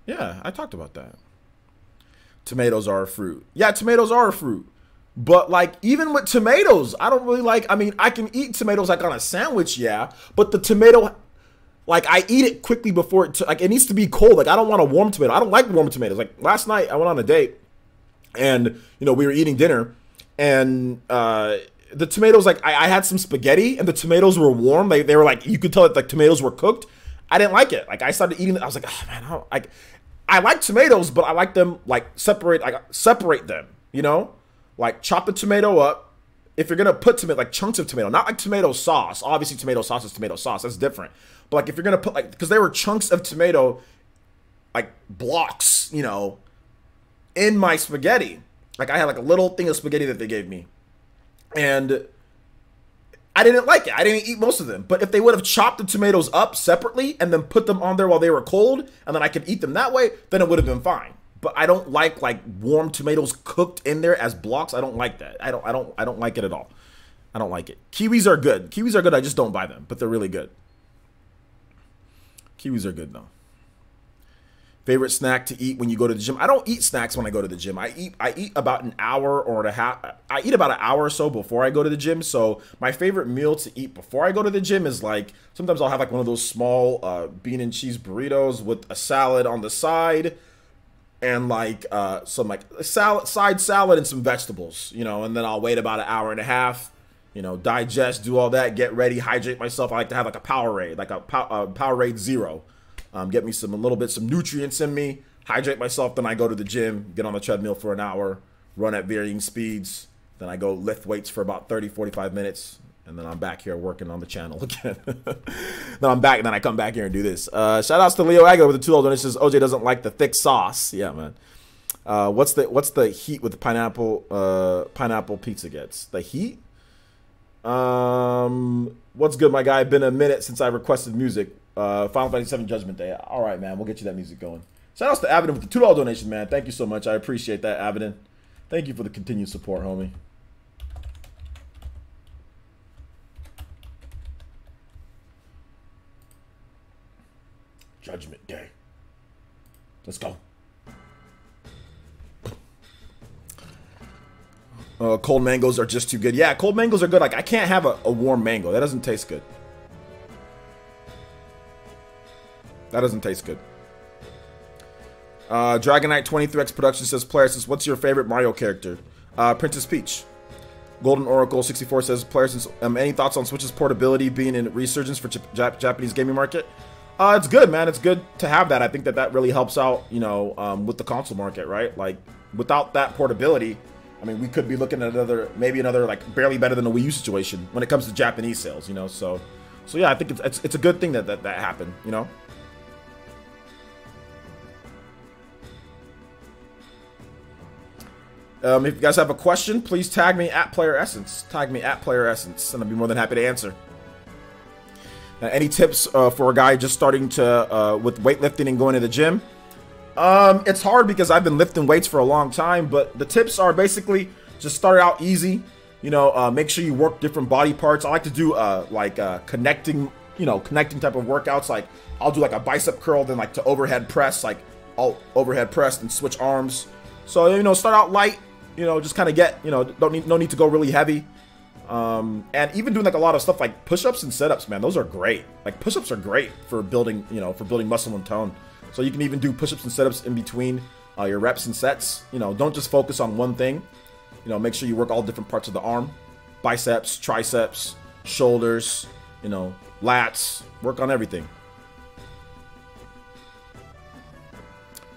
A: Yeah, I talked about that. Tomatoes are a fruit. Yeah, tomatoes are a fruit. But like, even with tomatoes, I don't really like, I mean, I can eat tomatoes like on a sandwich, yeah. But the tomato, like, I eat it quickly before it, like, it needs to be cold. Like, I don't want a warm tomato. I don't like warm tomatoes. Like, last night, I went on a date, and, you know, we were eating dinner, and the tomatoes, like, I had some spaghetti, and the tomatoes were warm. They were like, you could tell that the tomatoes were cooked. I didn't like it. Like, I started eating it. I was like, oh, man, I like tomatoes, but I like them, like, separate them, you know? Like, chop the tomato up. If you're going to put tomato, like, chunks of tomato, not like tomato sauce. Obviously, tomato sauce is tomato sauce. That's different. But, like, if you're going to put, like, because there were chunks of tomato, like, blocks, you know, in my spaghetti. Like, I had, like, a little thing of spaghetti that they gave me. And I didn't like it. I didn't eat most of them. But if they would have chopped the tomatoes up separately and then put them on there while they were cold, and then I could eat them that way, then it would have been fine. But I don't like warm tomatoes cooked in there as blocks. I don't like that. I don't like it at all. I don't like it. Kiwis are good. Kiwis are good. I just don't buy them, but they're really good. Kiwis are good though. Favorite snack to eat when you go to the gym? I don't eat snacks when I go to the gym. I eat about an hour or a half. I eat about an hour or so before I go to the gym. So my favorite meal to eat before I go to the gym is like, sometimes I'll have like one of those small bean and cheese burritos with a salad on the side. And like some like side salad and some vegetables, you know, and then I'll wait about an hour and a half, you know, digest, do all that, get ready, hydrate myself. I like to have like a Powerade, like a Powerade Zero, get me some nutrients in me, hydrate myself. Then I go to the gym, get on the treadmill for an hour, run at varying speeds. Then I go lift weights for about 30-45 minutes. And then I'm back here working on the channel again. Then I'm back, and then I come back here and do this. Shout outs to Leo Ago with the $2 donation. OJ doesn't like the thick sauce. Yeah, man. What's the heat with the pineapple pizza gets? The heat? What's good, my guy? Been a minute since I requested music. Final Fantasy VII Judgment Day. All right, man. We'll get you that music going. Shout outs to Avidin with the $2 donation, man. Thank you so much. I appreciate that, Avidin. Thank you for the continued support, homie. Judgment Day. Let's go. Cold mangoes are just too good. Yeah, cold mangoes are good. Like, I can't have a warm mango. That doesn't taste good. That doesn't taste good. Dragon Knight 23X Production says, Player says, what's your favorite Mario character? Princess Peach. Golden Oracle 64 says, Player says, any thoughts on Switch's portability being in resurgence for Japanese gaming market? It's good, man. It's good to have that. I think that really helps out, you know, with the console market, right? Like, without that portability, I mean, we could be looking at maybe another, like, barely better than a Wii U situation when it comes to Japanese sales, you know? So yeah, I think it's a good thing that happened, you know? If you guys have a question, please tag me at Player Essence. Tag me at Player Essence, and I'll be more than happy to answer. Any tips for a guy just starting to with weightlifting and going to the gym? It's hard because I've been lifting weights for a long time, but the tips are basically just start out easy. You know, make sure you work different body parts. I like to do connecting type of workouts. Like, I'll do like a bicep curl, then like to overhead press, like I'll overhead press and switch arms. So, you know, start out light. You know, just kind of get, you know, no need to go really heavy. And even doing like a lot of stuff like push-ups and sit-ups, man, those are great. Like, push-ups are great for building, you know, for building muscle and tone. So you can even do push-ups and sit-ups in between your reps and sets. You know, don't just focus on one thing. You know, make sure you work all different parts of the arm, biceps, triceps, shoulders, you know, lats, work on everything.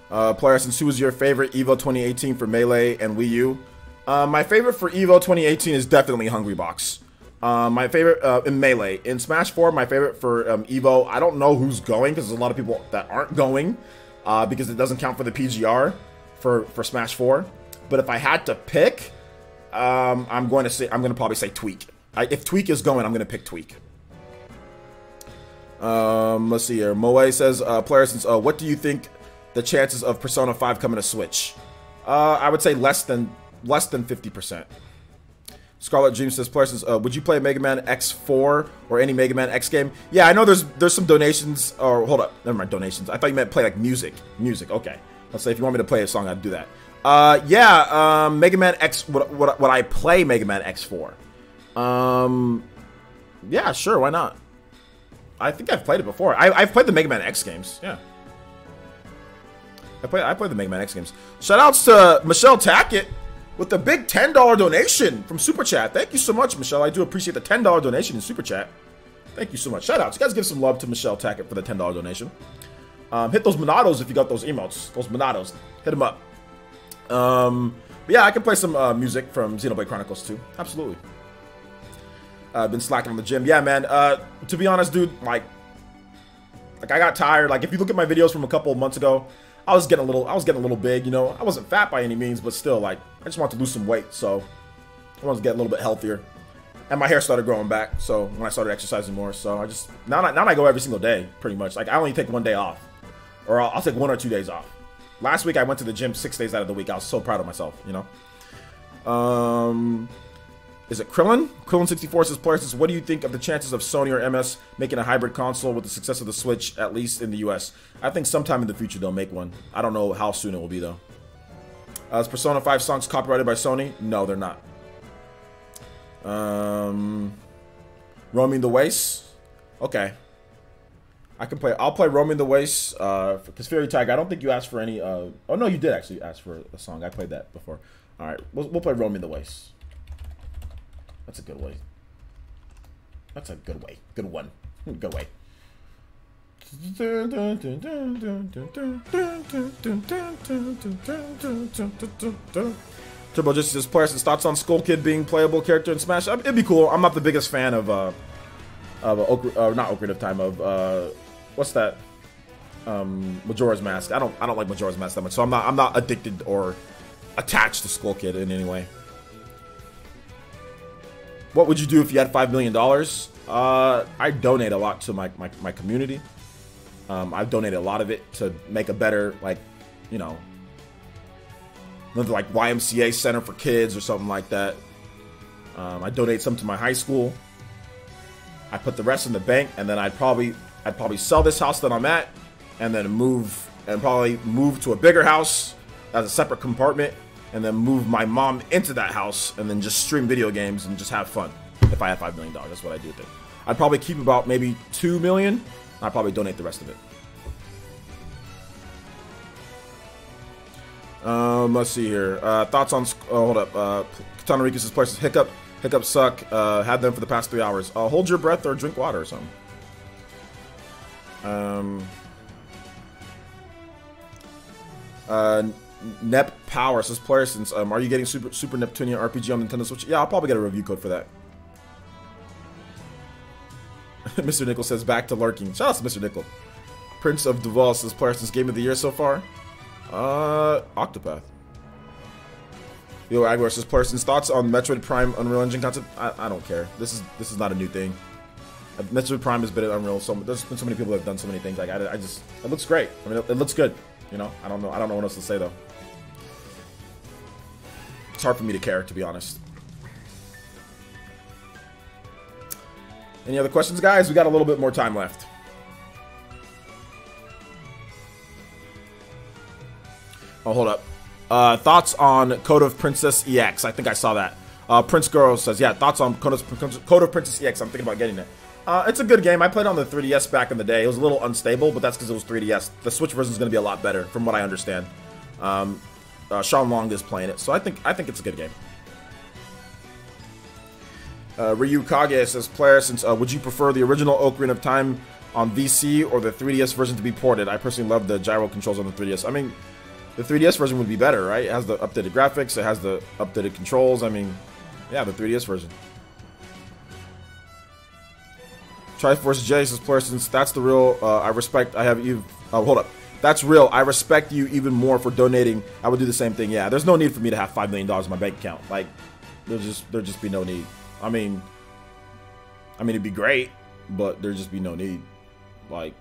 A: Player, since who was your favorite Evo 2018 for Melee and Wii U? My favorite for Evo 2018 is definitely Hungrybox. My favorite in Melee. In Smash 4, my favorite for Evo, I don't know who's going because there's a lot of people that aren't going because it doesn't count for the PGR for Smash 4. But if I had to pick, I'm going to probably say Tweak. If Tweak is going, I'm going to pick Tweak. Let's see here. Moe says, Player, since what do you think the chances of Persona 5 coming to Switch? I would say less than 50%. Scarlet Dream says, "Players, would you play Mega Man X4 or any Mega Man X game?" Yeah, I know there's some donations. Or hold up, never mind donations. I thought you meant play like music. Music, okay. Let's say if you want me to play a song, I'd do that. Yeah, Mega Man X. Would I play Mega Man X4? Yeah, sure, why not? I think I've played it before. I've played the Mega Man X games. Yeah, I played the Mega Man X games. Shoutouts to Michelle Tackett with the big $10 donation from Super Chat. Thank you so much, Michelle. I do appreciate the $10 donation in Super Chat. Thank you so much. Shoutouts. You guys give some love to Michelle Tackett for the $10 donation. Hit those Monados if you got those emotes. Those Monados. Hit them up. But yeah, I can play some music from Xenoblade Chronicles 2. Absolutely. I've been slacking on the gym. Yeah, man. To be honest, dude, like I got tired. Like if you look at my videos from a couple of months ago, I was getting a little big, you know. I wasn't fat by any means, but still, like, I just wanted to lose some weight, so I wanted to get a little bit healthier. And my hair started growing back, so when I started exercising more, so I just now I go every single day, pretty much. Like I only take one day off, or I'll take 1 or 2 days off. Last week I went to the gym 6 days out of the week. I was so proud of myself, you know. Is it Krillin? Krillin64 says, "Players, what do you think of the chances of Sony or MS making a hybrid console with the success of the Switch, at least in the US? I think sometime in the future they'll make one. I don't know how soon it will be, though." Is Persona 5 songs copyrighted by Sony? No, they're not. Roaming the Waste? Okay. I'll play Roaming the Waste, because Fairy Tiger, I don't think you asked for any, oh no, you did actually ask for a song. I played that before. Alright, we'll play Roaming the Waste. That's a good way. That's a good way. Good one. Good way. Turbo just says, "Players' thoughts on Skull Kid being playable character in Smash." It'd be cool. I'm not the biggest fan of not Ocarina of Time, of what's that? Majora's Mask. I don't like Majora's Mask that much, so I'm not addicted or attached to Skull Kid in any way. What would you do if you had $5 million? I donate a lot to my community. I've donated a lot of it to make a better, like, you know, another like YMCA center for kids or something like that. I donate some to my high school. I put the rest in the bank, and then I'd probably sell this house that I'm at, and then probably move to a bigger house as a separate compartment, and then move my mom into that house, and then just stream video games and just have fun. If I had $5 million, that's what I do with it. I'd probably keep about maybe $2 million. And I'd probably donate the rest of it. Let's see here. Thoughts on? Hold up. Katana Rikus' places. Hiccup suck. Had them for the past 3 hours. Hold your breath or drink water or something. Nep Power says, "Player, since are you getting Super Neptunian RPG on Nintendo Switch?" Yeah, I'll probably get a review code for that. Mr. Nickel says, "Back to lurking." Shout out to Mr. Nickel. Prince of Duval says, "Player, since game of the year so far?" Octopath. Yo, Aguilar says, "Player, since thoughts on Metroid Prime Unreal Engine concept?" I don't care. This is not a new thing. Metroid Prime has been at Unreal, so there's been so many people that have done so many things. Like I just, it looks great. I mean, it looks good. You know, I don't know what else to say though. It's hard for me to care, to be honest. Any other questions, guys? We got a little bit more time left. Oh, hold up. Thoughts on Code of Princess EX? I think I saw that. Prince Girl says, "Yeah, thoughts on Code of Princess EX? I'm thinking about getting it." It's a good game. I played on the 3DS back in the day. It was a little unstable, but that's because it was 3DS. The Switch version is going to be a lot better, from what I understand. Sean Long is playing it, so I think it's a good game. Ryu Kage says, "Player, since would you prefer the original Ocarina of Time on VC or the 3DS version to be ported? I personally love the gyro controls on the 3DS. I mean, the 3DS version would be better, right? It has the updated graphics. It has the updated controls. I mean, yeah, the 3DS version." Triforce J says, "Player, since that's the real, I respect. I have you. Hold up. That's real. I respect you even more for donating. I would do the same thing. Yeah, there's no need for me to have $5 million in my bank account. Like, there'd just be no need. I mean, it'd be great, but there'd just be no need. Like,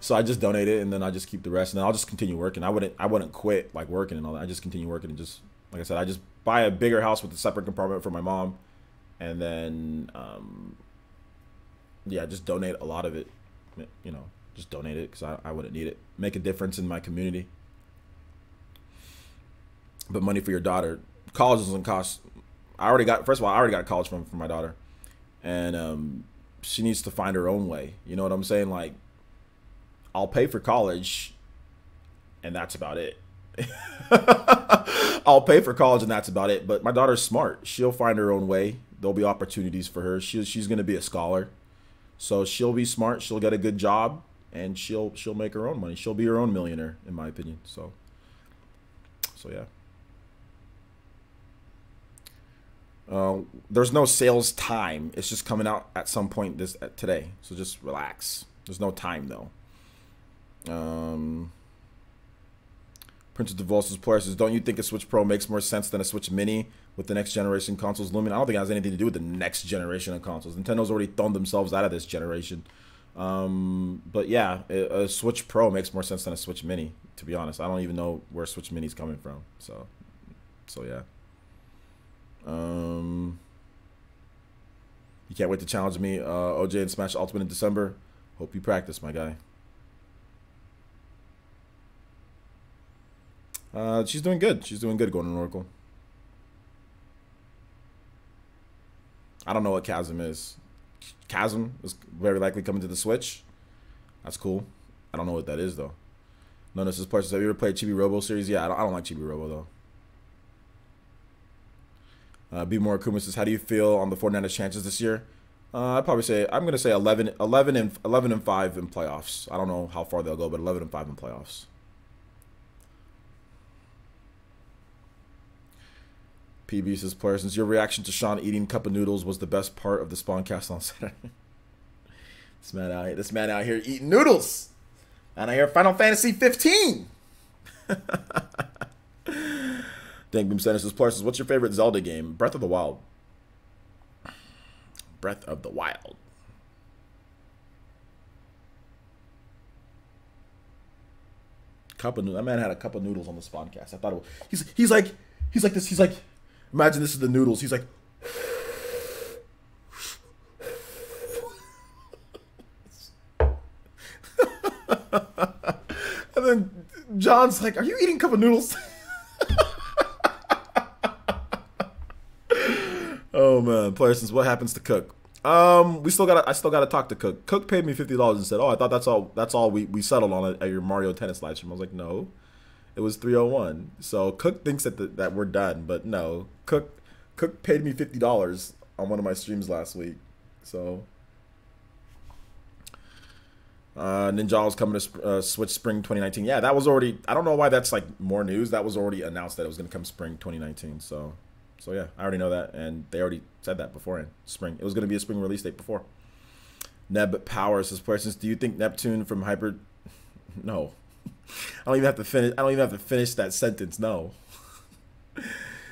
A: so I just donate it, and then I just keep the rest, and then I'll just continue working. I wouldn't quit like working and all that. I just continue working and just Like I said, I just buy a bigger house with a separate compartment for my mom, and then yeah, just donate a lot of it. You know, just donate it because I wouldn't need it. Make a difference in my community. But money for your daughter, college doesn't cost. First of all, I already got college from my daughter, and she needs to find her own way. You know what I'm saying? Like, I'll pay for college, and that's about it. I'll pay for college, and that's about it. But my daughter's smart. She'll find her own way. There'll be opportunities for her. She's going to be a scholar, so she'll be smart. She'll get a good job, and she'll make her own money. She'll be her own millionaire, in my opinion. So yeah. There's no sales time. It's just coming out at some point today. So just relax. There's no time though. Prince of DeVos' player says, don't you think a Switch Pro makes more sense than a Switch Mini with the next generation consoles looming? I don't think it has anything to do with the next generation of consoles. Nintendo's already thrown themselves out of this generation. But yeah, a Switch Pro makes more sense than a Switch Mini, to be honest. I don't even know where Switch Mini's coming from. So yeah. You can't wait to challenge me, OJ, and Smash Ultimate in December. Hope you practice, my guy. She's doing good. She's doing good, Golden Oracle. I don't know what Chasm is. Chasm is very likely coming to the Switch. That's cool. I don't know what that is, though. No, this is Parsons. Have you ever played Chibi Robo series? Yeah, I don't like Chibi Robo, though. Be More Akuma says, how do you feel on the 49ers chances this year? I'd probably say, I'm going to say 11 and 5 in playoffs. I don't know how far they'll go, but 11 and 5 in playoffs. PB says, player, since your reaction to Sean eating cup of noodles was the best part of the Spawncast on Saturday. This man out here eating noodles. And I hear Final Fantasy 15. Dang Boom Center says, player says, what's your favorite Zelda game? Breath of the Wild. Breath of the Wild. Cup of noodles. That man had a cup of noodles on the Spawncast. I thought it was, he's like this. He's like, imagine this is the noodles. He's like, and then John's like, are you eating cup of noodles? Oh man, player, since what happens to Cook? I still gotta talk to Cook. Cook paid me $50 and said, oh, I thought that's all we settled on at your Mario Tennis live stream. I was like, no. It was 301. So Cook thinks that we're done, but no. Cook paid me $50 on one of my streams last week. So Ninja was coming to Switch Spring 2019. Yeah, that was already. I don't know why that's like more news. That was already announced that it was going to come Spring 2019. So yeah, I already know that, and they already said that beforehand. Spring. It was going to be a spring release date before. Neb Power says, "Questions? Do you think Neptune from Hyper?" No. I don't even have to finish that sentence. No.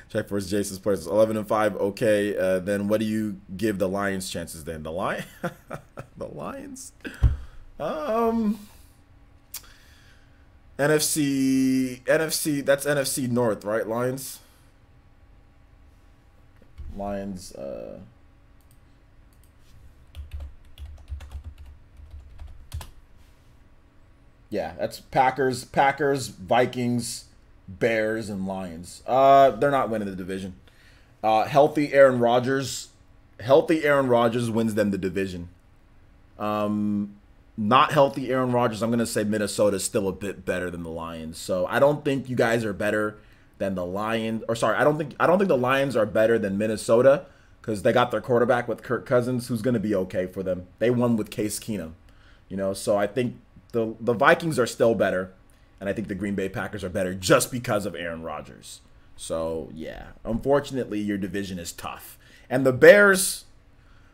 A: Check for Jason's players. 11 and 5. Okay. Then what do you give the Lions chances? Then the Lions. NFC. That's NFC North, right? Lions. Yeah, that's Packers, Vikings, Bears, and Lions. They're not winning the division. Healthy Aaron Rodgers wins them the division. Not healthy Aaron Rodgers, I'm gonna say Minnesota's still a bit better than the Lions. So I don't think you guys are better than the Lions. Or sorry, I don't think the Lions are better than Minnesota because they got their quarterback with Kirk Cousins, who's gonna be okay for them. They won with Case Keenum, So I think the Vikings are still better, and I think the Green Bay Packers are better just because of Aaron Rodgers. So yeah, unfortunately, your division is tough, and the Bears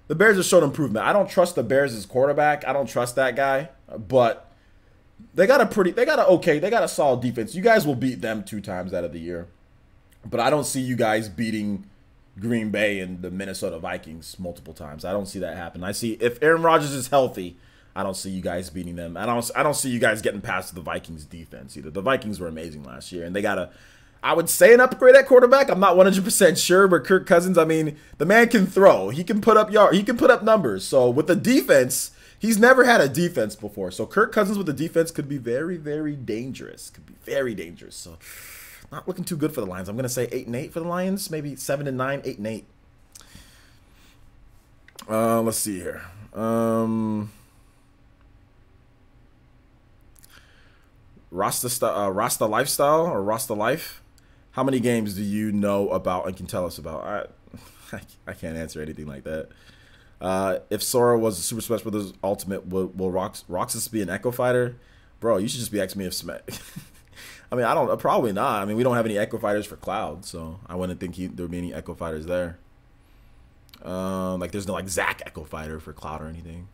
A: have shown improvement. I don't trust the Bears as quarterback. I don't trust that guy, but they got a solid defense. You guys will beat them 2 times out of the year, but I don't see you guys beating Green Bay and the Minnesota Vikings multiple times. I don't see that happen. I see if Aaron Rodgers is healthy, I don't see you guys beating them. I don't see you guys getting past the Vikings defense either. The Vikings were amazing last year, and they got I would say an upgrade at quarterback. I'm not 100% sure, but Kirk Cousins, I mean, the man can throw. He can put up he can put up numbers. So with the defense, he's never had a defense before. So Kirk Cousins with the defense could be very, very dangerous. Could be very dangerous. So not looking too good for the Lions. I'm going to say 8-8 for the Lions. Maybe 7-9, 8-8. Let's see here. Rasta Lifestyle or Rasta Life. How many games do you know about and can tell us about? I can't answer anything like that. If Sora was a Super Smash Brothers Ultimate, will Roxas be an Echo Fighter? Bro, you should just be asking me if Smash. I mean, probably not. I mean, we don't have any Echo Fighters for Cloud, so I wouldn't think there would be any Echo Fighters there. Like there's no like Zack Echo Fighter for Cloud or anything.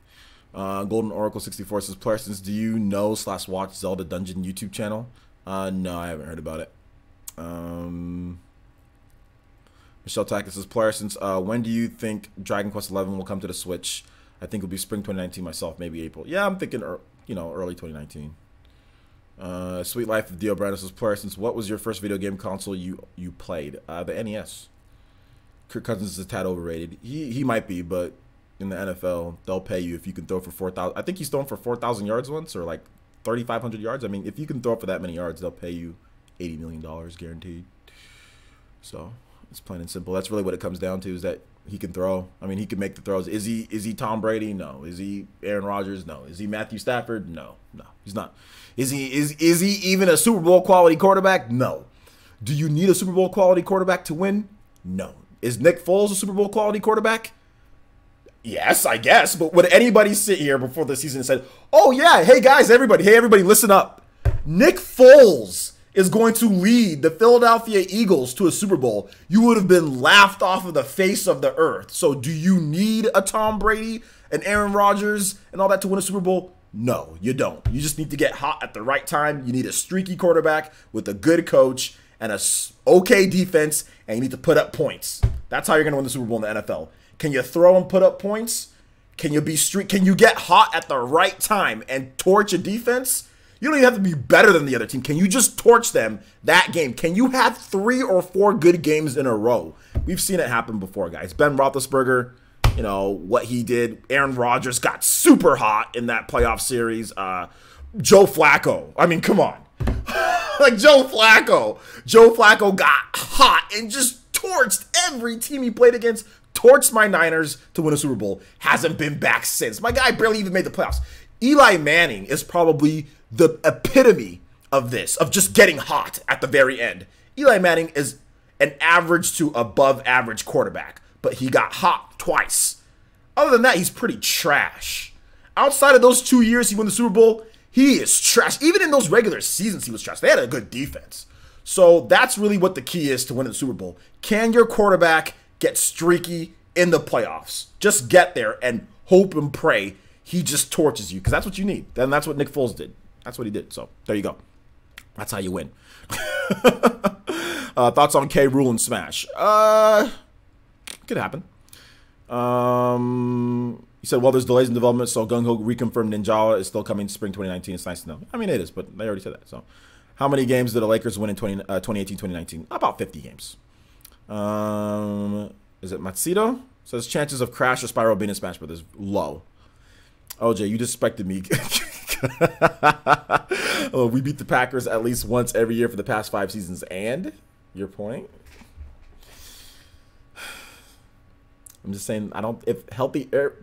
A: Golden Oracle 64 says, Parsons, do you know / watch Zelda Dungeon YouTube channel? No, I haven't heard about it. Michelle Tackett says, Parsons, when do you think Dragon Quest XI will come to the Switch? I think it'll be spring 2019 myself, maybe April. Yeah, I'm thinking, early 2019. Sweet Life of Dio Brandon says, Parsons, what was your first video game console you played? The NES. Kirk Cousins is a tad overrated. He might be, but in the NFL, they'll pay you if you can throw for 4,000. I think he's thrown for 4,000 yards once, or like 3,500 yards. I mean, if you can throw for that many yards, they'll pay you $80 million guaranteed. So it's plain and simple. That's really what it comes down to, is that he can throw. I mean, he can make the throws. Is he Tom Brady? No. Is he Aaron Rodgers? No. Is he Matthew Stafford? No. He's not. Is he even a Super Bowl quality quarterback? No. Do you need a Super Bowl quality quarterback to win? No. Is Nick Foles a Super Bowl quality quarterback? Yes, I guess. But would anybody sit here before the season and said, oh, yeah, hey, guys, everybody, listen up. Nick Foles is going to lead the Philadelphia Eagles to a Super Bowl. You would have been laughed off of the face of the earth. So do you need a Tom Brady, an Aaron Rodgers, and all that to win a Super Bowl? No, you don't. You just need to get hot at the right time. You need a streaky quarterback with a good coach and a okay defense, and you need to put up points. That's how you're going to win the Super Bowl in the NFL. Can you throw and put up points? Can you Can you get hot at the right time and torch a defense? You don't even have to be better than the other team. Can you just torch them that game? Can you have 3 or 4 good games in a row? We've seen it happen before, guys. Ben Roethlisberger, what he did. Aaron Rodgers got super hot in that playoff series. Joe Flacco. I mean, come on. Like Joe Flacco got hot and just torched every team he played against. Torched my Niners to win a Super Bowl. Hasn't been back since. My guy barely even made the playoffs. Eli Manning is probably the epitome of this, of just getting hot at the very end. Eli Manning is an average to above average quarterback, but he got hot twice. Other than that, he's pretty trash. Outside of those 2 years he won the Super Bowl, he is trash. Even in those regular seasons, he was trash. They had a good defense. So that's really what the key is to winning the Super Bowl. Can your quarterback get streaky in the playoffs? Just get there and hope and pray he just torches you, because that's what you need. And that's what Nick Foles did. That's what he did. So there you go. That's how you win. Thoughts on K. Rule and Smash? Could happen. He said, well, there's delays in development, so Gung Ho reconfirmed Ninjala is still coming spring 2019. It's nice to know. I mean, it is, but they already said that. So how many games did the Lakers win in 2018, 2019? About 50 games. Is it Matsudo? Says chances of Crash or Spyro being in Smash Brothers low. OJ, you disrespected me. Oh, we beat the Packers at least once every year for the past 5 seasons. And your point? I'm just saying,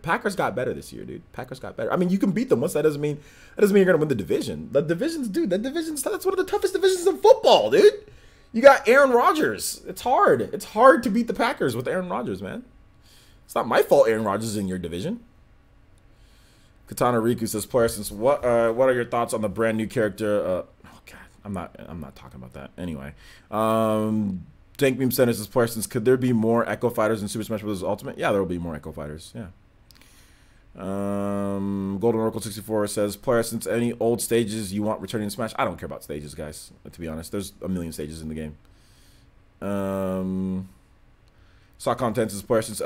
A: Packers got better this year, dude. Packers got better. I mean, you can beat them once. That doesn't mean you're gonna win the division. The divisions, dude. That's one of the toughest divisions in football, dude. You got Aaron Rodgers. It's hard. It's hard to beat the Packers with Aaron Rodgers, man. It's not my fault Aaron Rodgers is in your division. Katana Riku says, Parsons, what are your thoughts on the brand new character? Oh God, I'm not talking about that. Anyway, Dank Beam Center says, Parsons, could there be more Echo Fighters in Super Smash Bros. Ultimate? Yeah, there will be more Echo Fighters. Yeah. Golden Oracle 64 says, Parsons, any old stages you want returning in Smash? I don't care about stages, guys. To be honest, there's a million stages in the game. Sock Content says, Parsons,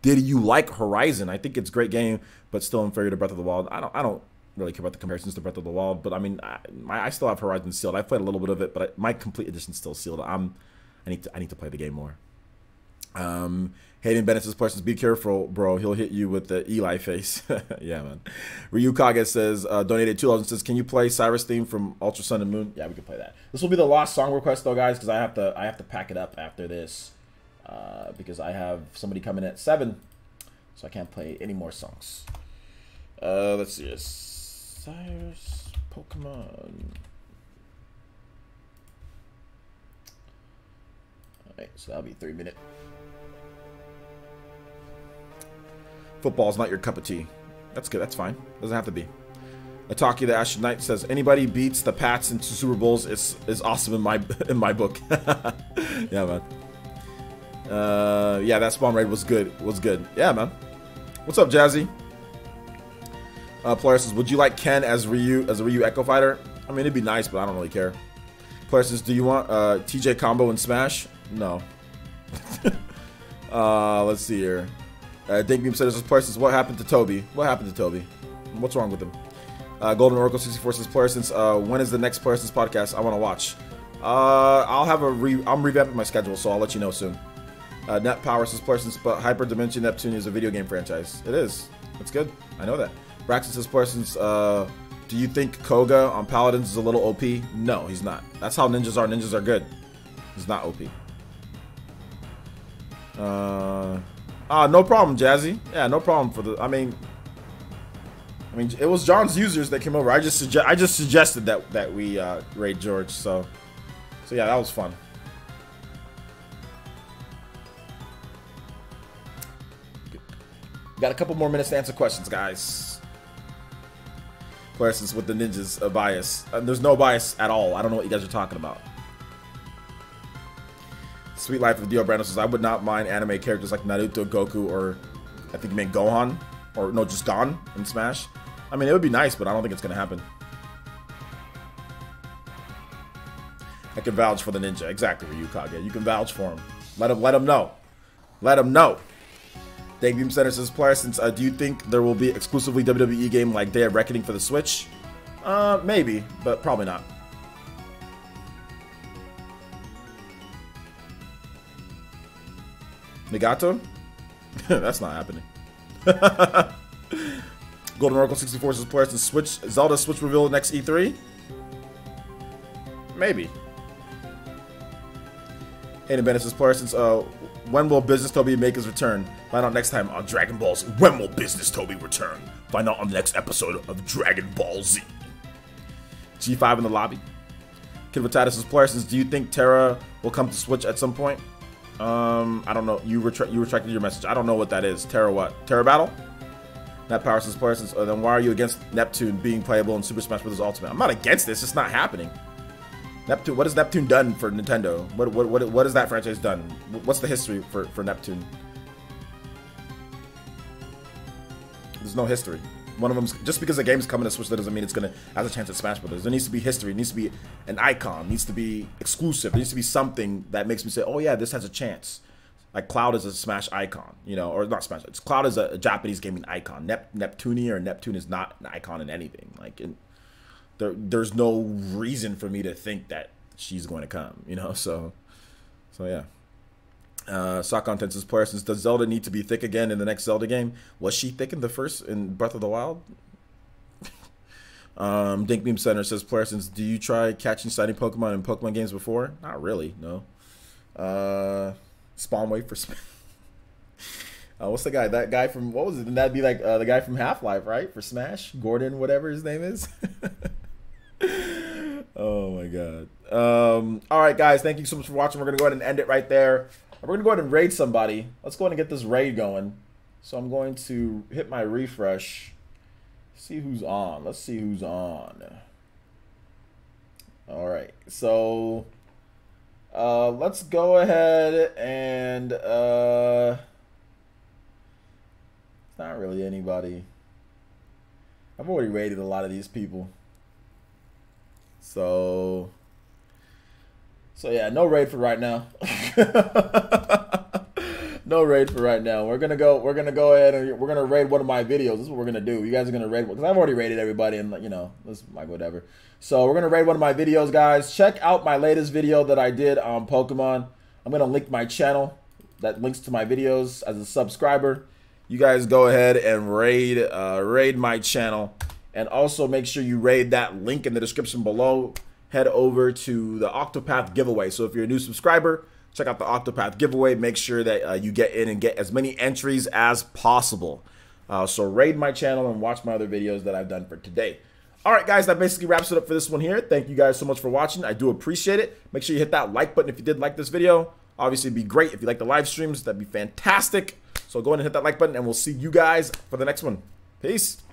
A: did you like Horizon? I think it's a great game, but still inferior to Breath of the Wild. I don't really care about the comparisons to Breath of the Wild, but I mean, I still have Horizon sealed. I've played a little bit of it, but my complete edition's still sealed. I need to play the game more. Hayden Bennett says, "Questions, be careful, bro. He'll hit you with the Eli face." Yeah, man. Ryu Kage says, donated $2 and says, "Can you play Cyrus theme from Ultra Sun and Moon?" Yeah, we can play that. This will be the last song request though, guys, because I have to pack it up after this, because I have somebody coming at 7, so I can't play any more songs. Let's see this. Cyrus Pokemon. Alright, so that'll be 3-minute. Football's not your cup of tea. That's good. That's fine. Doesn't have to be. Ataki the Ashen Knight says, "Anybody beats the Pats into Super Bowls is awesome in my book." Yeah, man. Yeah, that spawn raid was good. Yeah, man. What's up, Jazzy? Player says, "Would you like Ken as a Ryu Echo Fighter?" I mean, it'd be nice, but I don't really care. Player says, "Do you want TJ combo in Smash?" No. Let's see here. Dink Beam says, "Player says, what happened to Toby? What happened to Toby? What's wrong with him?" Golden Oracle 64 says, "Player since when is the next Player since podcast? I want to watch." I'm revamping my schedule, so I'll let you know soon. Net Power says, "Player since, but Hyper Dimension Neptune is a video game franchise." It is. That's good. I know that. Braxton says, "Player since, do you think Koga on Paladins is a little OP?" No, he's not. That's how ninjas are. Ninjas are good. He's not OP. No problem, Jazzy. Yeah, no problem for the. I mean, it was John's users that came over. I just suggested that we raid George. So yeah, that was fun. Got a couple more minutes to answer questions, guys. Questions with the ninjas bias. There's no bias at all. I don't know what you guys are talking about. Sweet Life of Dio Brando says, "I would not mind anime characters like Naruto, Goku, or I think you meant Gohan, or no, just Gon in Smash." I mean, it would be nice, but I don't think it's gonna happen. I can vouch for the ninja. Exactly, Ryu Kage. You can vouch for him. Let him know. Let him know. Dave Beam Center says, "Player, since do you think there will be exclusively WWE game like Day of Reckoning for the Switch?" Maybe, but probably not. Nagato? That's not happening. Golden Oracle 64 says, "Players to Switch Zelda Switch reveal next E3?" Maybe. Hayden Bennett says, "Players since when will Business Toby make his return? Find out next time on Dragon Balls. When will Business Toby return? Find out on the next episode of Dragon Ball Z." G5 in the lobby. Kid Vitatis says, "Players since do you think Terra will come to Switch at some point?" I don't know. You retracted your message. I don't know what that is. Terra what? Terra Battle? Net Power says, "Player since then why are you against Neptune being playable in Super Smash Bros. Ultimate?" I'm not against this. It's not happening. Neptune. What has Neptune done for Nintendo? What has that franchise done? What's the history for Neptune? There's no history. One of them's just because a game's coming to Switch, that doesn't mean it's gonna have a chance at Smash Brothers. There needs to be history. It needs to be an icon. It needs to be exclusive. There needs to be something that makes me say, "Oh yeah, this has a chance." Like Cloud is a Smash icon, you know, or not Smash. Cloud is a Japanese gaming icon. Neptune or Neptune is not an icon in anything. Like, there's no reason for me to think that she's going to come, you know. So yeah. Sock Content says, "Player since does Zelda need to be thick again in the next Zelda game? Was she thick in the first in Breath of the Wild?" Dink Beam Center says, "Player since do you try catching shiny Pokemon in Pokemon games before?" Not really, no. Spawn wait for what's the guy? That guy from what was it? Then that'd be like the guy from Half-Life, right? For Smash, Gordon, whatever his name is. Oh my god. All right, guys, thank you so much for watching. We're gonna go ahead and end it right there. We're gonna go ahead and raid somebody. Let's go ahead and get this raid going. So I'm going to hit my refresh. See who's on. Let's see who's on. All right. So let's go ahead and it's not really anybody. I've already raided a lot of these people. So yeah, no raid for right now. No raid for right now. We're gonna go ahead and we're gonna raid one of my videos. This is what we're gonna do. You guys are gonna raid because I've already raided everybody, and you know, this is like whatever. So we're gonna raid one of my videos, guys. Check out my latest video that I did on Pokemon. I'm gonna link my channel that links to my videos as a subscriber. You guys go ahead and raid my channel, and also make sure you raid that link in the description below. Head over to the Octopath giveaway. So if you're a new subscriber, check out the Octopath giveaway. Make sure that you get in and get as many entries as possible. So raid my channel and watch my other videos that I've done for today. All right, guys, that basically wraps it up for this one here. Thank you guys so much for watching. I do appreciate it. Make sure you hit that like button if you did like this video. Obviously, it'd be great if you like the live streams. That'd be fantastic. So go ahead and hit that like button, and we'll see you guys for the next one. Peace.